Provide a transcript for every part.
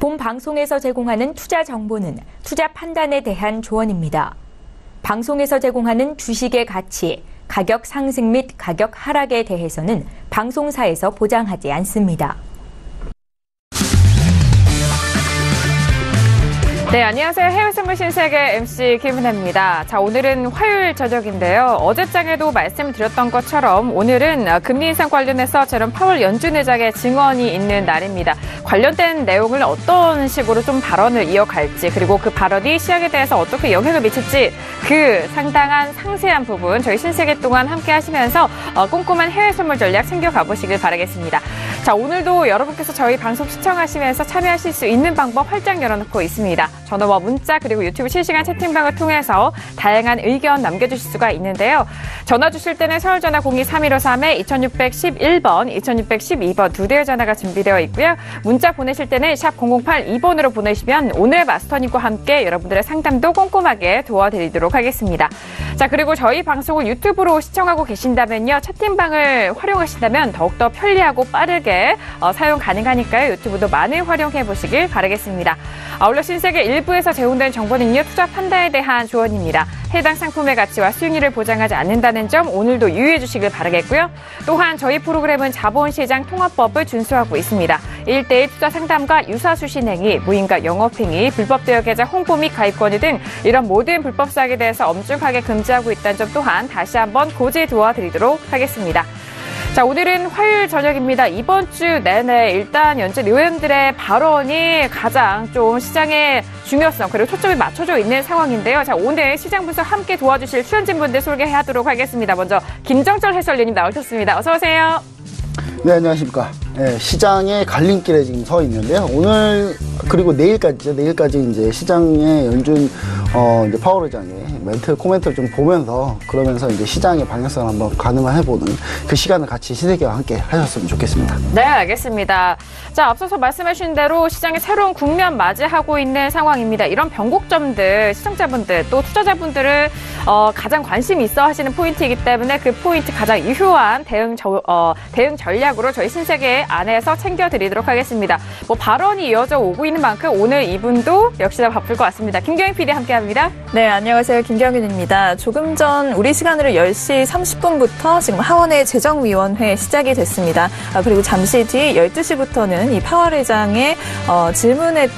본 방송에서 제공하는 투자 정보는 투자 판단에 대한 조언입니다. 방송에서 제공하는 주식의 가치, 가격 상승 및 가격 하락에 대해서는 방송사에서 보장하지 않습니다. 네, 안녕하세요. 해외선물 신세계 MC 김은혜입니다. 자, 오늘은 화요일 저녁인데요. 어제장에도 말씀드렸던 것처럼 오늘은 금리 인상 관련해서 제롬 파월 연준 의장의 증언이 있는 날입니다. 관련된 내용을 어떤 식으로 좀 발언을 이어갈지, 그리고 그 발언이 시장에 대해서 어떻게 영향을 미칠지, 그 상당한 상세한 부분 저희 신세계 동안 함께 하시면서 꼼꼼한 해외선물 전략 챙겨가 보시길 바라겠습니다. 자, 오늘도 여러분께서 저희 방송 시청하시면서 참여하실 수 있는 방법 활짝 열어놓고 있습니다. 전화와 문자 그리고 유튜브 실시간 채팅방을 통해서 다양한 의견 남겨주실 수가 있는데요. 전화 주실 때는 서울전화 02-3153-2611번, 2612번 두 대의 전화가 준비되어 있고요. 문자 보내실 때는 샵 0082번으로 보내시면 오늘의 마스터님과 함께 여러분들의 상담도 꼼꼼하게 도와드리도록 하겠습니다. 자, 그리고 저희 방송을 유튜브로 시청하고 계신다면요. 채팅방을 활용하신다면 더욱더 편리하고 빠르게 사용 가능하니까요. 유튜브도 많이 활용해 보시길 바라겠습니다. 아울러 신세계 1부에서 제공된 정보는요. 투자 판단에 대한 조언입니다. 해당 상품의 가치와 수익률을 보장하지 않는다는 점 오늘도 유의해 주시길 바라겠고요. 또한 저희 프로그램은 자본시장 통합법을 준수하고 있습니다. 1:1 투자 상담과 유사수신 행위, 무인가 영업행위, 불법 대여 계좌 홍보 및 가입권유 등 이런 모든 불법 사기에 대해서 엄중하게 금지하고 있다는 점 또한 다시 한번 고지 도와드리도록 하겠습니다. 자, 오늘은 화요일 저녁입니다. 이번 주 내내 일단 연준 의원들의 발언이 가장 좀 시장의 중요성 그리고 초점이 맞춰져 있는 상황인데요. 자, 오늘 시장 분석 함께 도와주실 출연진분들 소개하도록 하겠습니다. 먼저 김정철 해설위원님 나오셨습니다. 어서 오세요. 네, 안녕하십니까. 네, 시장의 갈림길에 지금 서 있는데요. 오늘 그리고 내일까지죠. 내일까지 이제 시장의 연준 이제 파월 의장의 멘트 코멘트를 좀 보면서 그러면서 이제 시장의 방향성을 한번 가늠을 해보는 그 시간을 같이 신세계와 함께 하셨으면 좋겠습니다. 네, 알겠습니다. 자, 앞서서 말씀하신 대로 시장의 새로운 국면 맞이하고 있는 상황입니다. 이런 변곡점들 시청자분들 또 투자자분들을 가장 관심 있어 하시는 포인트이기 때문에 그 포인트 가장 유효한 대응 전략으로 저희 신세계 안에서 챙겨드리도록 하겠습니다. 뭐 발언이 이어져 오고 있는 만큼 오늘 이분도 역시나 바쁠 것 같습니다. 김경인 PD 함께합니다. 네, 안녕하세요. 김경윤입니다. 조금 전 우리 시간으로 10시 30분부터 지금 하원의 재정위원회 시작이 됐습니다. 그리고 잠시 뒤 12시부터는 이 파월 의장의 질문에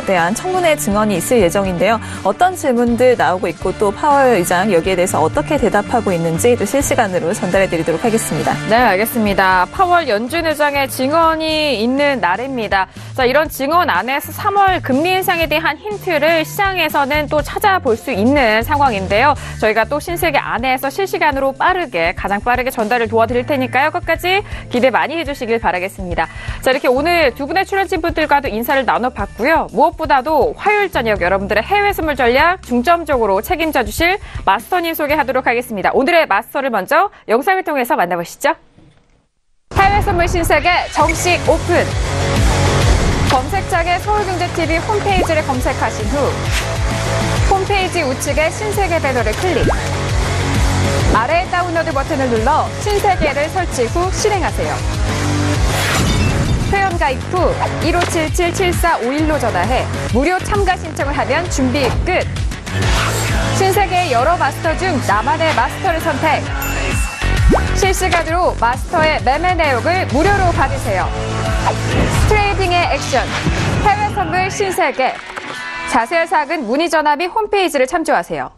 대한 청문회 증언이 있을 예정인데요. 어떤 질문들 나오고 있고 또 파월 의장 여기에 대해서 어떻게 대답하고 있는지 또 실시간으로 전달해드리도록 하겠습니다. 네, 알겠습니다. 파월 연준 의장의 증언이 있는 날입니다. 자, 이런 증언 안에서 3월 금리 인상에 대한 힌트를 시장에서는 또 찾아볼 수 있는 상황인데요. 저희가 또 신세계 안에서 실시간으로 가장 빠르게 전달을 도와드릴 테니까요. 끝까지 기대 많이 해주시길 바라겠습니다. 자, 이렇게 오늘 두 분의 출연진분들과도 인사를 나눠봤고요. 무엇보다도 화요일 저녁 여러분들의 해외 선물 전략 중점적으로 책임져 주실 마스터님 소개하도록 하겠습니다. 오늘의 마스터를 먼저 영상을 통해서 만나보시죠. 해외 선물 신세계 정식 오픈! 검색창에 서울경제TV 홈페이지를 검색하신 후 홈페이지 우측에 신세계 배너를 클릭. 아래 다운로드 버튼을 눌러 신세계를 설치 후 실행하세요. 회원가입 후 1577-7451로 전화해 무료 참가 신청을 하면 준비 끝. 신세계의 여러 마스터 중 나만의 마스터를 선택. 실시간으로 마스터의 매매 내역을 무료로 받으세요. 트레이딩의 액션, 해외 선물 신세계. 자세한 사항은 문의 전화 및 홈페이지를 참조하세요.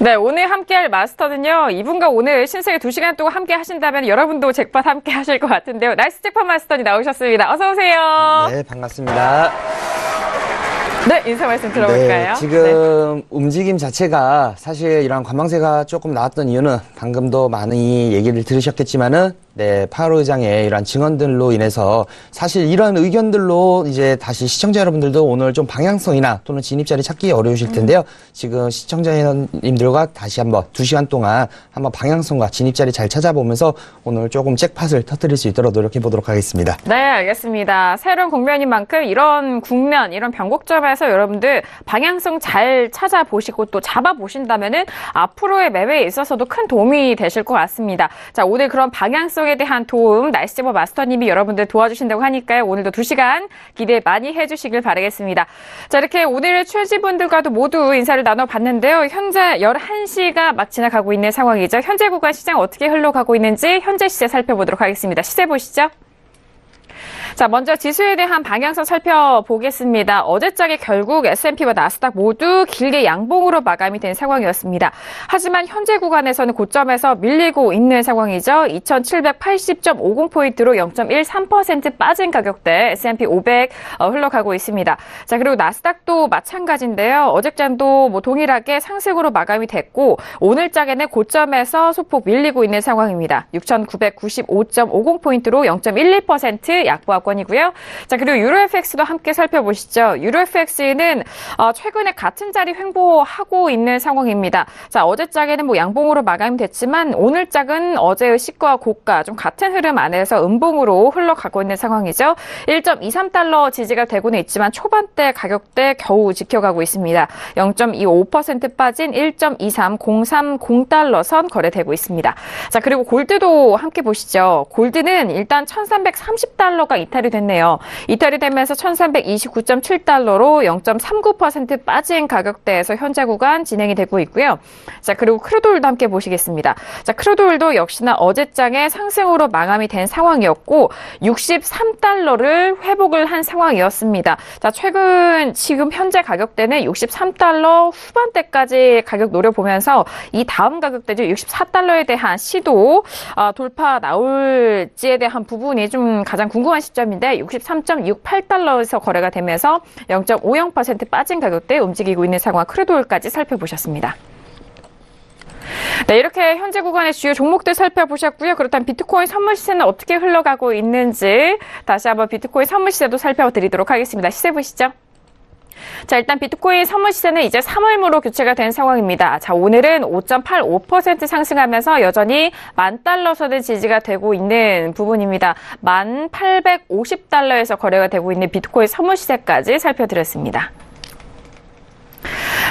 네, 오늘 함께할 마스터는요. 이분과 오늘 신세계 2시간 동안 함께 하신다면 여러분도 잭팟 함께 하실 것 같은데요. 나이스 잭팟 마스터님 나오셨습니다. 어서 오세요. 네, 반갑습니다. 네, 인사 말씀 들어볼까요? 네, 지금 움직임 자체가 사실 이런 관망세가 조금 나왔던 이유는 방금도 많이 얘기를 들으셨겠지만은 네, 파월 의장의 이러한 증언들로 인해서 사실 이런 의견들로 이제 다시 시청자 여러분들도 오늘 좀 방향성이나 또는 진입자리 찾기 어려우실 텐데요. 지금 시청자님들과 다시 한번 2시간 동안 한번 방향성과 진입자리 잘 찾아보면서 오늘 조금 잭팟을 터뜨릴 수 있도록 노력해 보도록 하겠습니다. 네, 알겠습니다. 새로운 국면인 만큼 이런 국면, 이런 변곡점에서 여러분들 방향성 잘 찾아보시고 또 잡아보신다면은 앞으로의 매매에 있어서도 큰 도움이 되실 것 같습니다. 자, 오늘 그런 방향성에 대한 도움 날씨제보 마스터님이 여러분들 도와주신다고 하니까요. 오늘도 2시간 기대 많이 해주시길 바라겠습니다. 자, 이렇게 오늘 출연진분들과도 모두 인사를 나눠봤는데요. 현재 11시가 막 지나가고 있는 상황이죠. 현재 구간 시장 어떻게 흘러가고 있는지 현재 시세 살펴보도록 하겠습니다. 시세 보시죠. 자, 먼저 지수에 대한 방향성 살펴보겠습니다. 어제장에 결국 S&P와 나스닥 모두 길게 양봉으로 마감이 된 상황이었습니다. 하지만 현재 구간에서는 고점에서 밀리고 있는 상황이죠. 2780.50포인트로 0.13% 빠진 가격대 S&P 500 흘러가고 있습니다. 자, 그리고 나스닥도 마찬가지인데요. 어제장도 동일하게 상승으로 마감이 됐고 오늘장에는 고점에서 소폭 밀리고 있는 상황입니다. 6995.50포인트로 0.12% 약보합권이고요. 자, 그리고 유로FX도 함께 살펴보시죠. 유로FX는 최근에 같은 자리 횡보하고 있는 상황입니다. 자, 어제장에는 양봉으로 마감이 됐지만 오늘장은 어제의 시가 고가 좀 같은 흐름 안에서 음봉으로 흘러가고 있는 상황이죠. 1.23달러 지지가 되고는 있지만 초반대 가격대 겨우 지켜가고 있습니다. 0.25% 빠진 1.23030달러 선 거래되고 있습니다. 자, 그리고 골드도 함께 보시죠. 골드는 일단 1330달러가 이탈이 됐네요. 이탈이 되면서 1329.7달러로 0.39% 빠진 가격대에서 현재 구간 진행이 되고 있고요. 자, 그리고 크루드오일도 함께 보시겠습니다. 자, 크루드오일도 역시나 어제장에 상승으로 마감이 된 상황이었고 63달러를 회복을 한 상황이었습니다. 자, 최근 지금 현재 가격대는 63달러 후반대까지 가격 노려보면서 이 다음 가격대죠. 64달러에 대한 시도 돌파 나올지에 대한 부분이 좀 가장 궁금한 시점인데 63.68달러에서 거래가 되면서 0.50% 빠진 가격대에 움직이고 있는 상황 크루드오일까지 살펴보셨습니다. 네, 이렇게 현재 구간의 주요 종목들 살펴보셨고요. 그렇다면 비트코인 선물 시세는 어떻게 흘러가고 있는지 다시 한번 비트코인 선물 시세도 살펴드리도록 하겠습니다. 시세 보시죠. 자, 일단 비트코인 선물 시세는 이제 3월무로 교체가 된 상황입니다. 자, 오늘은 5.85% 상승하면서 여전히 10,000달러 선의 지지가 되고 있는 부분입니다. 1,850달러에서 거래가 되고 있는 비트코인 선물 시세까지 살펴드렸습니다.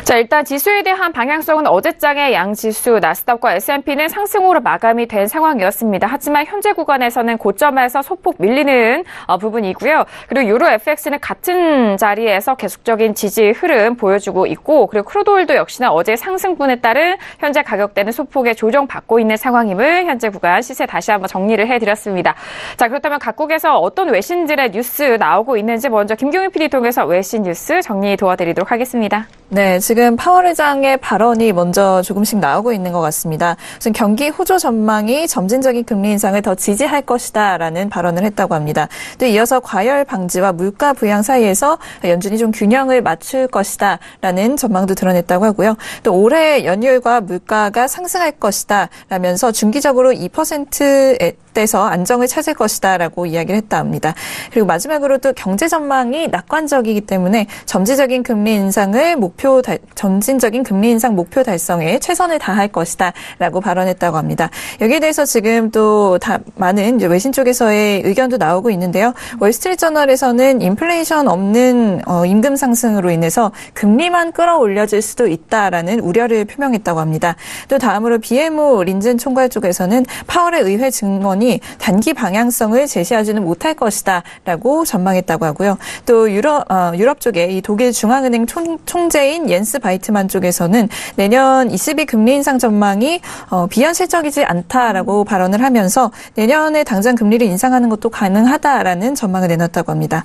자, 일단 지수에 대한 방향성은 어제장의 양지수, 나스닥과 S&P는 상승으로 마감이 된 상황이었습니다. 하지만 현재 구간에서는 고점에서 소폭 밀리는 부분이고요. 그리고 유로 FX는 같은 자리에서 계속적인 지지 흐름 보여주고 있고, 그리고 크루드오일도 역시나 어제 상승분에 따른 현재 가격대는 소폭의 조정받고 있는 상황임을 현재 구간 시세 다시 한번 정리를 해드렸습니다. 자, 그렇다면 각국에서 어떤 외신들의 뉴스 나오고 있는지 먼저 김경희 PD 통해서 외신 뉴스 정리 도와드리도록 하겠습니다. 네, 지금 파월 의장의 발언이 먼저 조금씩 나오고 있는 것 같습니다. 우선 경기 호조 전망이 점진적인 금리 인상을 더 지지할 것이다라는 발언을 했다고 합니다. 또 이어서 과열 방지와 물가 부양 사이에서 연준이 좀 균형을 맞출 것이다라는 전망도 드러냈다고 하고요. 또 올해 연율과 물가가 상승할 것이다라면서 중기적으로 2%대에서 안정을 찾을 것이다라고 이야기를 했다 합니다. 그리고 마지막으로 또 경제 전망이 낙관적이기 때문에 점진적인 금리 인상 달성에 최선을 다할 것이다라고 발언했다고 합니다. 여기에 대해서 지금 또 많은 외신 쪽에서의 의견도 나오고 있는데요. 월스트리트저널에서는 인플레이션 없는 임금 상승으로 인해서 금리만 끌어올려질 수도 있다라는 우려를 표명했다고 합니다. 또 다음으로 BMO 린즌 총괄 쪽에서는 파월의 의회 증언이 단기 방향성을 제시하지는 못할 것이다라고 전망했다고 하고요. 또 유럽 쪽에 이 독일 중앙은행 총재인 옌스 바이트만 쪽에서는 내년 ECB 금리 인상 전망이 비현실적이지 않다라고 발언을 하면서 내년에 당장 금리를 인상하는 것도 가능하다라는 전망을 내놨다고 합니다.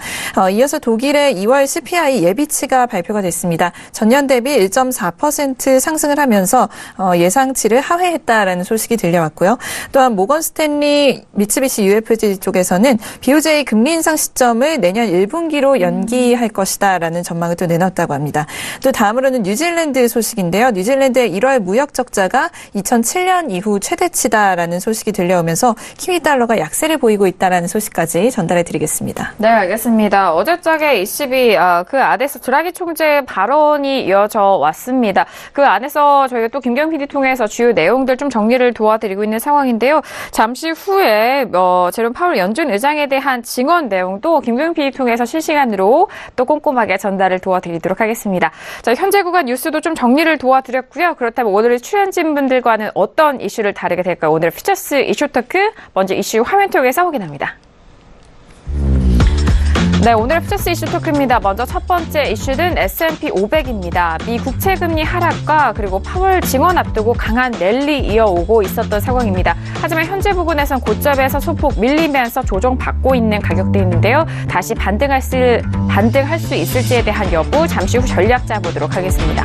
이어서 독일의 2월 CPI 예비치가 발표가 됐습니다. 전년 대비 1.4% 상승을 하면서 예상치를 하회했다라는 소식이 들려왔고요. 또한 모건 스탠리 미츠비시 UFG 쪽에서는 BOJ 금리 인상 시점을 내년 1분기로 연기할 것이다라는 전망을 또 내놨다고 합니다. 또 다음으로는 뉴질랜드 소식인데요. 뉴질랜드의 1월 무역 적자가 2007년 이후 최대치다라는 소식이 들려오면서 키위 달러가 약세를 보이고 있다라는 소식까지 전달해 드리겠습니다. 네, 알겠습니다. 어제짝에 ECB 그 안에서 드라기 총재 발언이 이어져 왔습니다. 그 안에서 저희가 또 김경 PD 통해서 주요 내용들 좀 정리를 도와드리고 있는 상황인데요. 잠시 후에 제롬 파월 연준 의장에 대한 증언 내용도 김경 PD 통해서 실시간으로 또 꼼꼼하게 전달을 도와드리도록 하겠습니다. 자, 현재 구간 뉴스도 좀 정리를 도와드렸고요. 그렇다면 오늘의 출연진분들과는 어떤 이슈를 다루게 될까요? 오늘 퓨처스 이슈 토크 먼저 이슈 화면 통해서 확인합니다. 네, 오늘 퓨처스 이슈 토크입니다. 먼저 첫 번째 이슈는 S&P 500입니다. 미 국채금리 하락과 그리고 파월 증언 앞두고 강한 랠리 이어오고 있었던 상황입니다. 하지만 현재 부근에선 고점에서 소폭 밀리면서 조정받고 있는 가격대인데요. 다시 반등할 수 있을지에 대한 여부 잠시 후 전략 짜보도록 하겠습니다.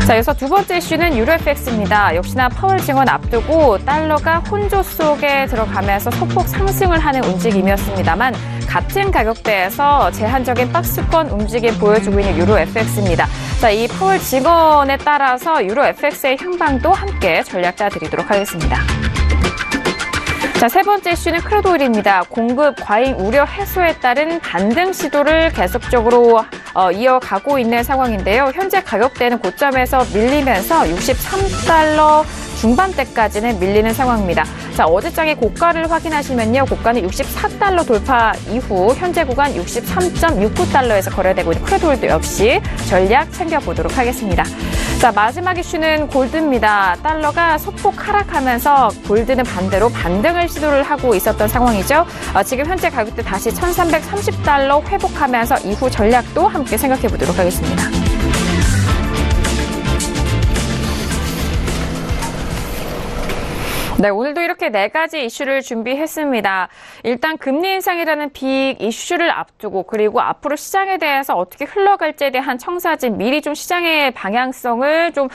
자, 여기서 두 번째 이슈는 유로 FX입니다. 역시나 파월 증언 앞두고 달러가 혼조 속에 들어가면서 소폭 상승을 하는 움직임이었습니다만 같은 가격대에서 제한적인 박스권 움직임 보여주고 있는 유로 FX입니다. 자, 이 파월 증언에 따라서 유로 FX의 향방도 함께 전략 짜드리도록 하겠습니다. 자, 세 번째 이슈는 크루드 오일입니다. 공급 과잉 우려 해소에 따른 반등 시도를 계속적으로 이어가고 있는 상황인데요. 현재 가격대는 고점에서 밀리면서 63달러 중반대까지는 밀리는 상황입니다. 자, 어제장의 고가를 확인하시면요. 고가는 64달러 돌파 이후 현재 구간 63.69달러에서 거래되고 있는 크루드 오일도 역시 전략 챙겨보도록 하겠습니다. 자, 마지막 이슈는 골드입니다. 달러가 소폭 하락하면서 골드는 반대로 반등을 시도를 하고 있었던 상황이죠. 지금 현재 가격대 다시 1330달러 회복하면서 이후 전략도 함께 생각해 보도록 하겠습니다. 네, 오늘도 이렇게 네 가지 이슈를 준비했습니다. 일단 금리 인상이라는 빅 이슈를 앞두고 그리고 앞으로 시장에 대해서 어떻게 흘러갈지에 대한 청사진 미리 좀 시장의 방향성을 좀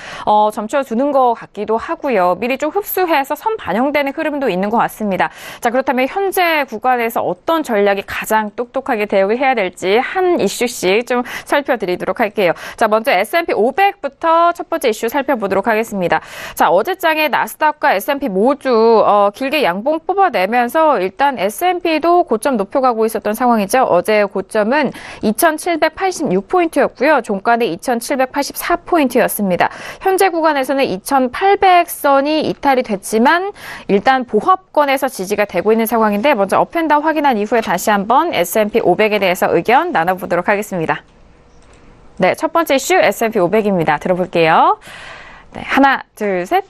점쳐두는 것 같기도 하고요. 미리 좀 흡수해서 선 반영되는 흐름도 있는 것 같습니다. 자, 그렇다면 현재 구간에서 어떤 전략이 가장 똑똑하게 대응을 해야 될지 한 이슈씩 좀 살펴드리도록 할게요. 자, 먼저 S&P 500부터 첫 번째 이슈 살펴보도록 하겠습니다. 자, 어제장에 나스닥과 S&P 모두 길게 양봉 뽑아내면서 일단 S&P도 고점 높여가고 있었던 상황이죠. 어제 고점은 2,786포인트였고요. 종가는 2,784포인트였습니다. 현재 구간에서는 2,800선이 이탈이 됐지만 일단 보합권에서 지지가 되고 있는 상황인데 먼저 업앤다운 확인한 이후에 다시 한번 S&P 500에 대해서 의견 나눠보도록 하겠습니다. 네, 첫 번째 이슈 S&P 500입니다. 들어볼게요. 네, 하나, 둘, 셋.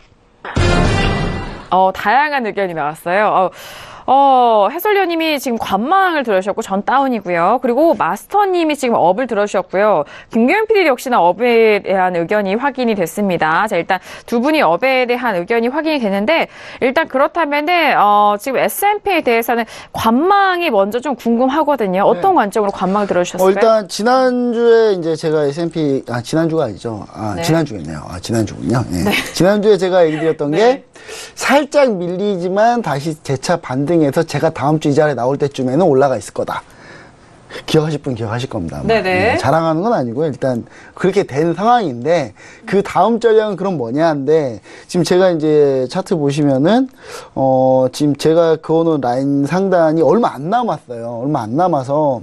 다양한 의견이 나왔어요. 해설위원님이 지금 관망을 들어주셨고 전 다운이고요. 그리고 마스터님이 지금 업을 들어주셨고요. 김경현 PD 역시나 업에 대한 의견이 확인이 됐습니다. 자, 일단 두 분이 업에 대한 의견이 확인이 됐는데 일단 그렇다면은 지금 S&P에 대해서는 관망이 먼저 좀 궁금하거든요. 어떤 관점으로 관망을 들어주셨어요? 일단 지난주에 이제 제가 S&P 지난주가 아니죠. 네. 지난주겠네요. 지난주군요. 네. 네. 지난주에 제가 얘기 드렸던 게 살짝 밀리지만 다시 재차 반등해서 제가 다음 주 이 자리에 나올 때쯤에는 올라가 있을 거다. 기억하실 분 기억하실 겁니다. 네네. 자랑하는 건 아니고 일단 그렇게 된 상황인데 그 다음 전략은 그럼 뭐냐인데 지금 제가 이제 차트 보시면은 지금 제가 그어놓은 라인 상단이 얼마 안 남았어요. 얼마 안 남아서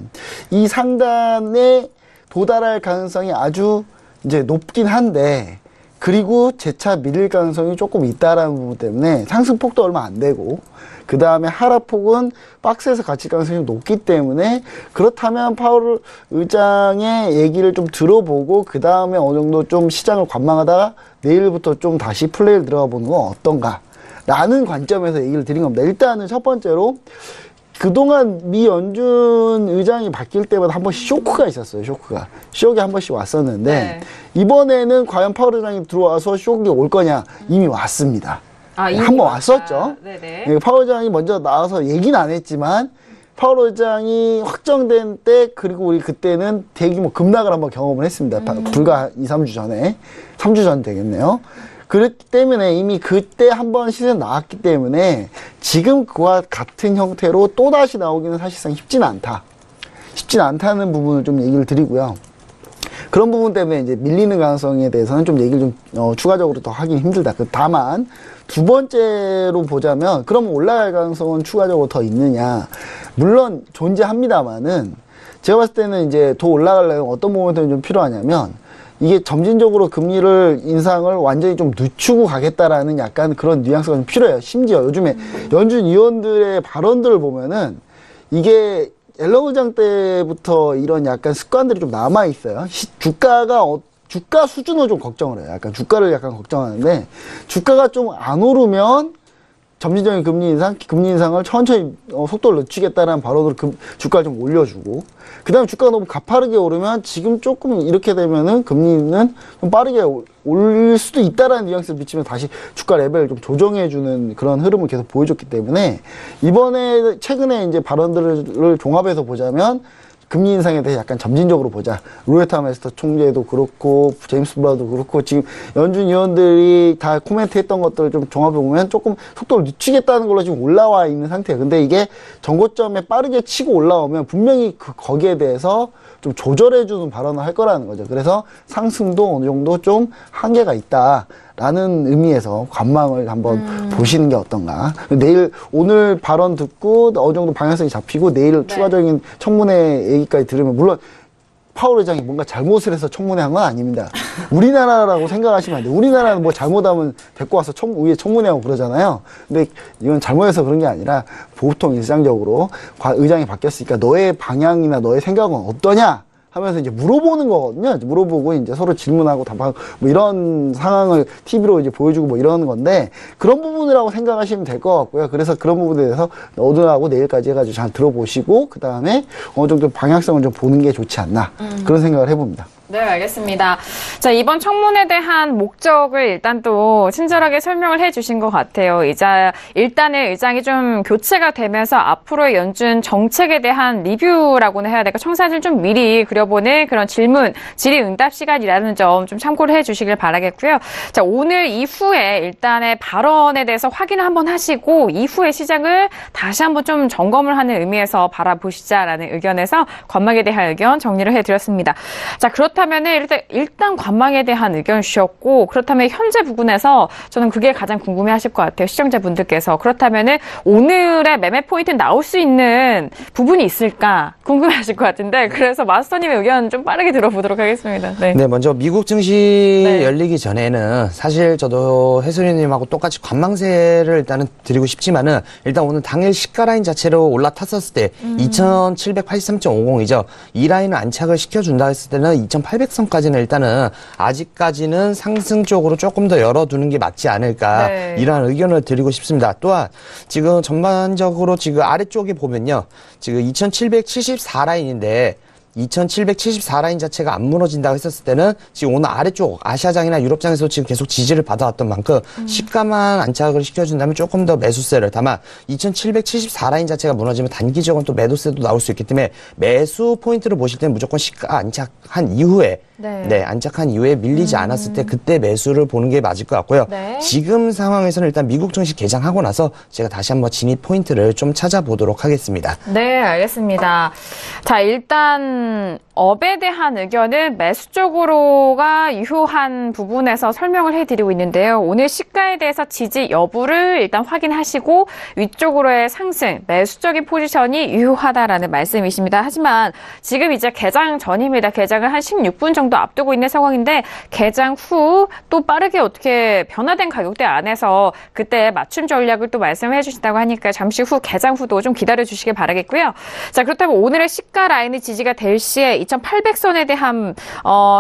이 상단에 도달할 가능성이 아주 이제 높긴 한데 그리고 재차 밀릴 가능성이 조금 있다라는 부분 때문에 상승폭도 얼마 안 되고 그 다음에 하락폭은 박스에서 갇힐 가능성이 높기 때문에 그렇다면 파월 의장의 얘기를 좀 들어보고 그 다음에 어느 정도 좀 시장을 관망하다가 내일부터 좀 다시 플레이를 들어가 보는 건 어떤가 라는 관점에서 얘기를 드린 겁니다. 일단은 첫 번째로 그동안 미 연준 의장이 바뀔 때마다 한 번씩 쇼크가 있었어요. 쇼크가 한 번씩 왔었는데 네. 이번에는 과연 파월 의장이 들어와서 쇼크가 올 거냐 이미 왔습니다. 한 번 왔었죠. 네네. 파월 의장이 먼저 나와서 얘기는 안 했지만 파월 의장이 확정된 때 그리고 우리 그때는 대규모 급락을 한번 경험을 했습니다. 불과 2-3주 전에 3주 전 되겠네요. 그렇기 때문에 이미 그때 한번 시세에 나왔기 때문에 지금 그와 같은 형태로 또다시 나오기는 사실상 쉽지는 않다는 부분을 좀 얘기를 드리고요. 그런 부분 때문에 이제 밀리는 가능성에 대해서는 좀 얘기를 좀 추가적으로 더 하긴 힘들다. 다만 두 번째로 보자면 그럼 올라갈 가능성은 추가적으로 더 있느냐? 물론 존재합니다만은 제가 봤을 때는 이제 더 올라가려면 어떤 모멘텀이 좀 필요하냐면 이게 점진적으로 금리를 인상을 완전히 좀 늦추고 가겠다라는 약간 그런 뉘앙스가 좀 필요해요. 심지어 요즘에 연준 위원들의 발언들을 보면은 이게 옐런 의장 때부터 이런 약간 습관들이 좀 남아 있어요. 주가 수준을 좀 걱정을 해요. 약간 주가를 약간 걱정하는데 주가가 좀 안 오르면 점진적인 금리 인상을 천천히 속도를 늦추겠다는 발언으로 주가를 좀 올려주고 그 다음에 주가가 너무 가파르게 오르면 지금 조금 이렇게 되면은 금리는 좀 빠르게 올릴 수도 있다라는 뉘앙스를 비치면 다시 주가 레벨을 좀 조정해주는 그런 흐름을 계속 보여줬기 때문에 이번에 최근에 이제 발언들을 종합해서 보자면 금리 인상에 대해 약간 점진적으로 보자. 로레타 메스터 총재도 그렇고 제임스 브라도 그렇고 지금 연준 위원들이 다 코멘트했던 것들을 좀 종합해 보면 조금 속도를 늦추겠다는 걸로 지금 올라와 있는 상태예요. 근데 이게 정고점에 빠르게 치고 올라오면 분명히 거기에 대해서 좀 조절해주는 발언을 할 거라는 거죠. 그래서 상승도 어느 정도 좀 한계가 있다. 라는 의미에서 관망을 한번 보시는 게 어떤가. 오늘 발언 듣고 어느 정도 방향성이 잡히고 내일 추가적인 청문회 얘기까지 들으면 물론 파월 의장이 뭔가 잘못을 해서 청문회한 건 아닙니다. 우리나라라고 생각하시면 안 돼요. 우리나라는 뭐 잘못하면 데리고 와서 위에 청문회하고 그러잖아요. 근데 이건 잘못해서 그런 게 아니라 보통 일상적으로 의장이 바뀌었으니까 너의 방향이나 너의 생각은 어떠냐? 하면서 이제 물어보는 거거든요. 물어보고 이제 서로 질문하고 답하고 뭐 이런 상황을 TV로 이제 보여주고 뭐 이러는 건데 그런 부분이라고 생각하시면 될 것 같고요. 그래서 그런 부분에 대해서 오늘하고 내일까지 해가지고 잘 들어보시고 그 다음에 어느 정도 방향성을 좀 보는 게 좋지 않나 그런 생각을 해봅니다. 네, 알겠습니다. 자, 이번 청문회에 대한 목적을 일단 또 친절하게 설명을 해주신 것 같아요. 일단은 의장이 좀 교체가 되면서 앞으로의 연준 정책에 대한 리뷰라고는 해야 될까? 청사진을 좀 미리 그려보는 그런 질의응답 시간이라는 점 좀 참고를 해주시길 바라겠고요. 자, 오늘 이후에 일단의 발언에 대해서 확인을 한번 하시고 이후에 시장을 다시 한번 좀 점검을 하는 의미에서 바라보시자라는 의견에서 관망에 대한 의견 정리를 해드렸습니다. 자, 그렇다면은 일단 관망에 대한 의견 주셨고 그렇다면 현재 부분에서 저는 그게 가장 궁금해하실 것 같아요. 시청자분들께서 그렇다면은 오늘의 매매 포인트 나올 수 있는 부분이 있을까 궁금해하실 것 같은데 그래서 마스터님의 의견 좀 빠르게 들어보도록 하겠습니다. 네, 먼저 미국 증시 열리기 전에는 사실 저도 해설위원님하고 똑같이 관망세를 일단은 드리고 싶지만은 일단 오늘 당일 시가 라인 자체로 올라탔었을 때 2783.50이죠. 이 라인을 안착을 시켜준다 했을 때는 2800선까지는 일단은 아직까지는 상승 쪽으로 조금 더 열어두는 게 맞지 않을까 이러한 의견을 드리고 싶습니다. 또한 지금 전반적으로 지금 아래쪽에 보면요. 지금 2774라인인데 2774라인 자체가 안 무너진다고 했었을 때는 지금 오늘 아래쪽 아시아장이나 유럽장에서 지금 계속 지지를 받아왔던 만큼 시가만 안착을 시켜준다면 조금 더 매수세를 다만 2774라인 자체가 무너지면 단기적으로 또 매도세도 나올 수 있기 때문에 매수 포인트를 보실 때는 무조건 시가 안착한 이후에 안착한 이후에 밀리지 않았을 때 그때 매수를 보는 게 맞을 것 같고요. 지금 상황에서는 일단 미국 증시 개장하고 나서 제가 다시 한번 진입 포인트를 좀 찾아보도록 하겠습니다. 네, 알겠습니다. 자, 일단 업에 대한 의견은 매수 쪽으로가 유효한 부분에서 설명을 해드리고 있는데요. 오늘 시가에 대해서 지지 여부를 일단 확인하시고 위쪽으로의 상승, 매수적인 포지션이 유효하다라는 말씀이십니다. 하지만 지금 이제 개장 전입니다. 개장을 한 16분 정도 앞두고 있는 상황인데 개장 후 또 빠르게 어떻게 변화된 가격대 안에서 그때 맞춤 전략을 또 말씀해 주신다고 하니까 잠시 후 개장 후도 좀 기다려 주시길 바라겠고요. 자, 그렇다면 오늘의 시가 라인이 지지가 될 시에 2800선에 대한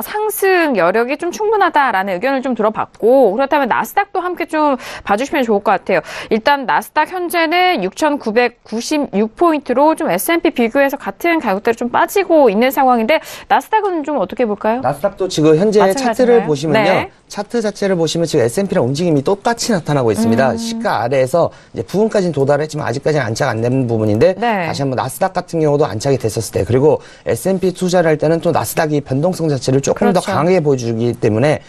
상승 여력이 좀 충분하다라는 의견을 좀 들어봤고 그렇다면 나스닥도 함께 좀 봐주시면 좋을 것 같아요. 일단 나스닥 현재는 6996포인트로 좀 S&P 비교해서 같은 가격대로 좀 빠지고 있는 상황인데 나스닥은 좀 어떻게 볼까요? 나스닥도 지금 현재 마찬가지인가요? 차트를 보시면요. 네. 차트 자체를 보시면 지금 S&P랑 움직임이 똑같이 나타나고 있습니다. 시가 아래에서 이제 부분까지는 도달했지만 아직까지는 안착 안 된 부분인데 다시 한번 나스닥 같은 경우도 안착이 됐었을 때 그리고 S&P 투자를 할 때는 또 나스닥이 변동성 자체를 조금 더 강하게 보여주기 때문에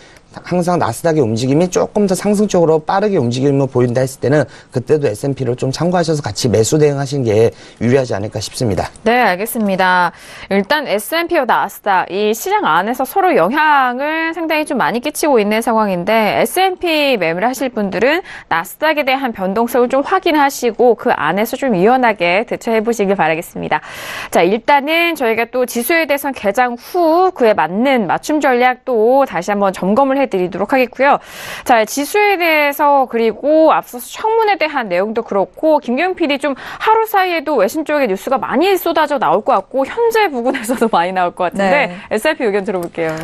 항상 나스닥의 움직임이 조금 더 상승적으로 빠르게 움직임을 보인다 했을 때는 그때도 S&P를 좀 참고하셔서 같이 매수 대응하시는 게 유리하지 않을까 싶습니다. 네, 알겠습니다. 일단 S&P와 나스닥 이 시장 안에서 서로 영향을 상당히 좀 많이 끼치고 있는 상황인데 S&P 매매를 하실 분들은 나스닥에 대한 변동성을 좀 확인하시고 그 안에서 좀 유연하게 대처해 보시길 바라겠습니다. 자, 일단은 저희가 또 지수에 대해서 개장 후 그에 맞는 맞춤 전략도 다시 한번 점검을 해드리도록 하겠고요. 자, 지수에 대해서 그리고 앞서서 청문에 대한 내용도 그렇고 김경영 PD 좀 하루 사이에도 외신 쪽에 뉴스가 많이 쏟아져 나올 것 같고 현재 부분에서도 많이 나올 것 같은데 네. S&P 의견 들어볼게요.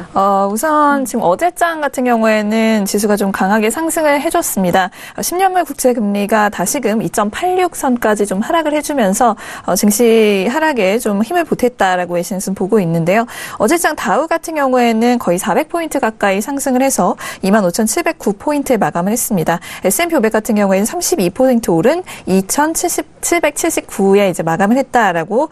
우선 지금 어제장 같은 경우에는 지수가 좀 강하게 상승을 해줬습니다. 10년물 국채 금리가 다시금 2.86선까지 좀 하락을 해주면서 증시 하락에 좀 힘을 보탰다라고 외신은 보고 있는데요. 어제장 다우 같은 경우에는 거의 400포인트 가까이 상승을 해서 25,709포인트에 마감을 했습니다. S&P 500 같은 경우에는 32포인트 오른 2,779에 이제 마감을 했다라고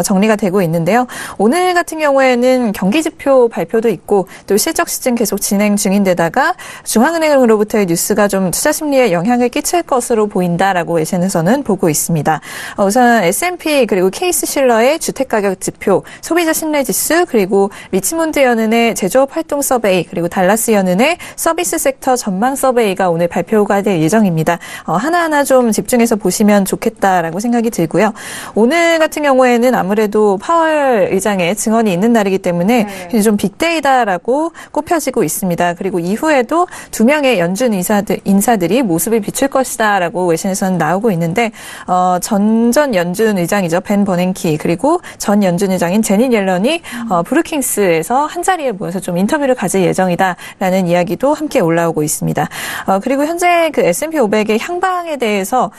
정리가 되고 있는데요. 오늘 같은 경우에는 경기지표 발표도 있고 또 실적 시즌 계속 진행 중인데다가 중앙은행으로부터의 뉴스가 좀 투자 심리에 영향을 끼칠 것으로 보인다라고 외신에서는 보고 있습니다. 우선 S&P 그리고 케이스 실러의 주택가격 지표, 소비자 신뢰지수 그리고 리치몬드 연은의 제조업 활동 서베이 그리고 달라스 연은의 서비스 섹터 전망 서베이가 오늘 발표가 될 예정입니다. 하나하나 좀 집중해서 보시면 좋겠다라고 생각이 들고요. 오늘 같은 경우에는 아무래도 파월 의장의 증언이 있는 날이기 때문에 좀 빅데이다라고 꼽혀지고 있습니다. 그리고 이후에도 2명의 연준 인사들이 모습을 비출 것이다라고 외신에서는 나오고 있는데 전전 연준 의장이죠. 벤 버냉키 그리고 전 연준 의장인 제닛 옐런이 브루킹스에서 한자리에 모여서 좀 인터뷰를 가질 예정이다라는 이야기도 함께 올라오고 있습니다. 그리고 현재 그 S&P 500의 향방에 대해서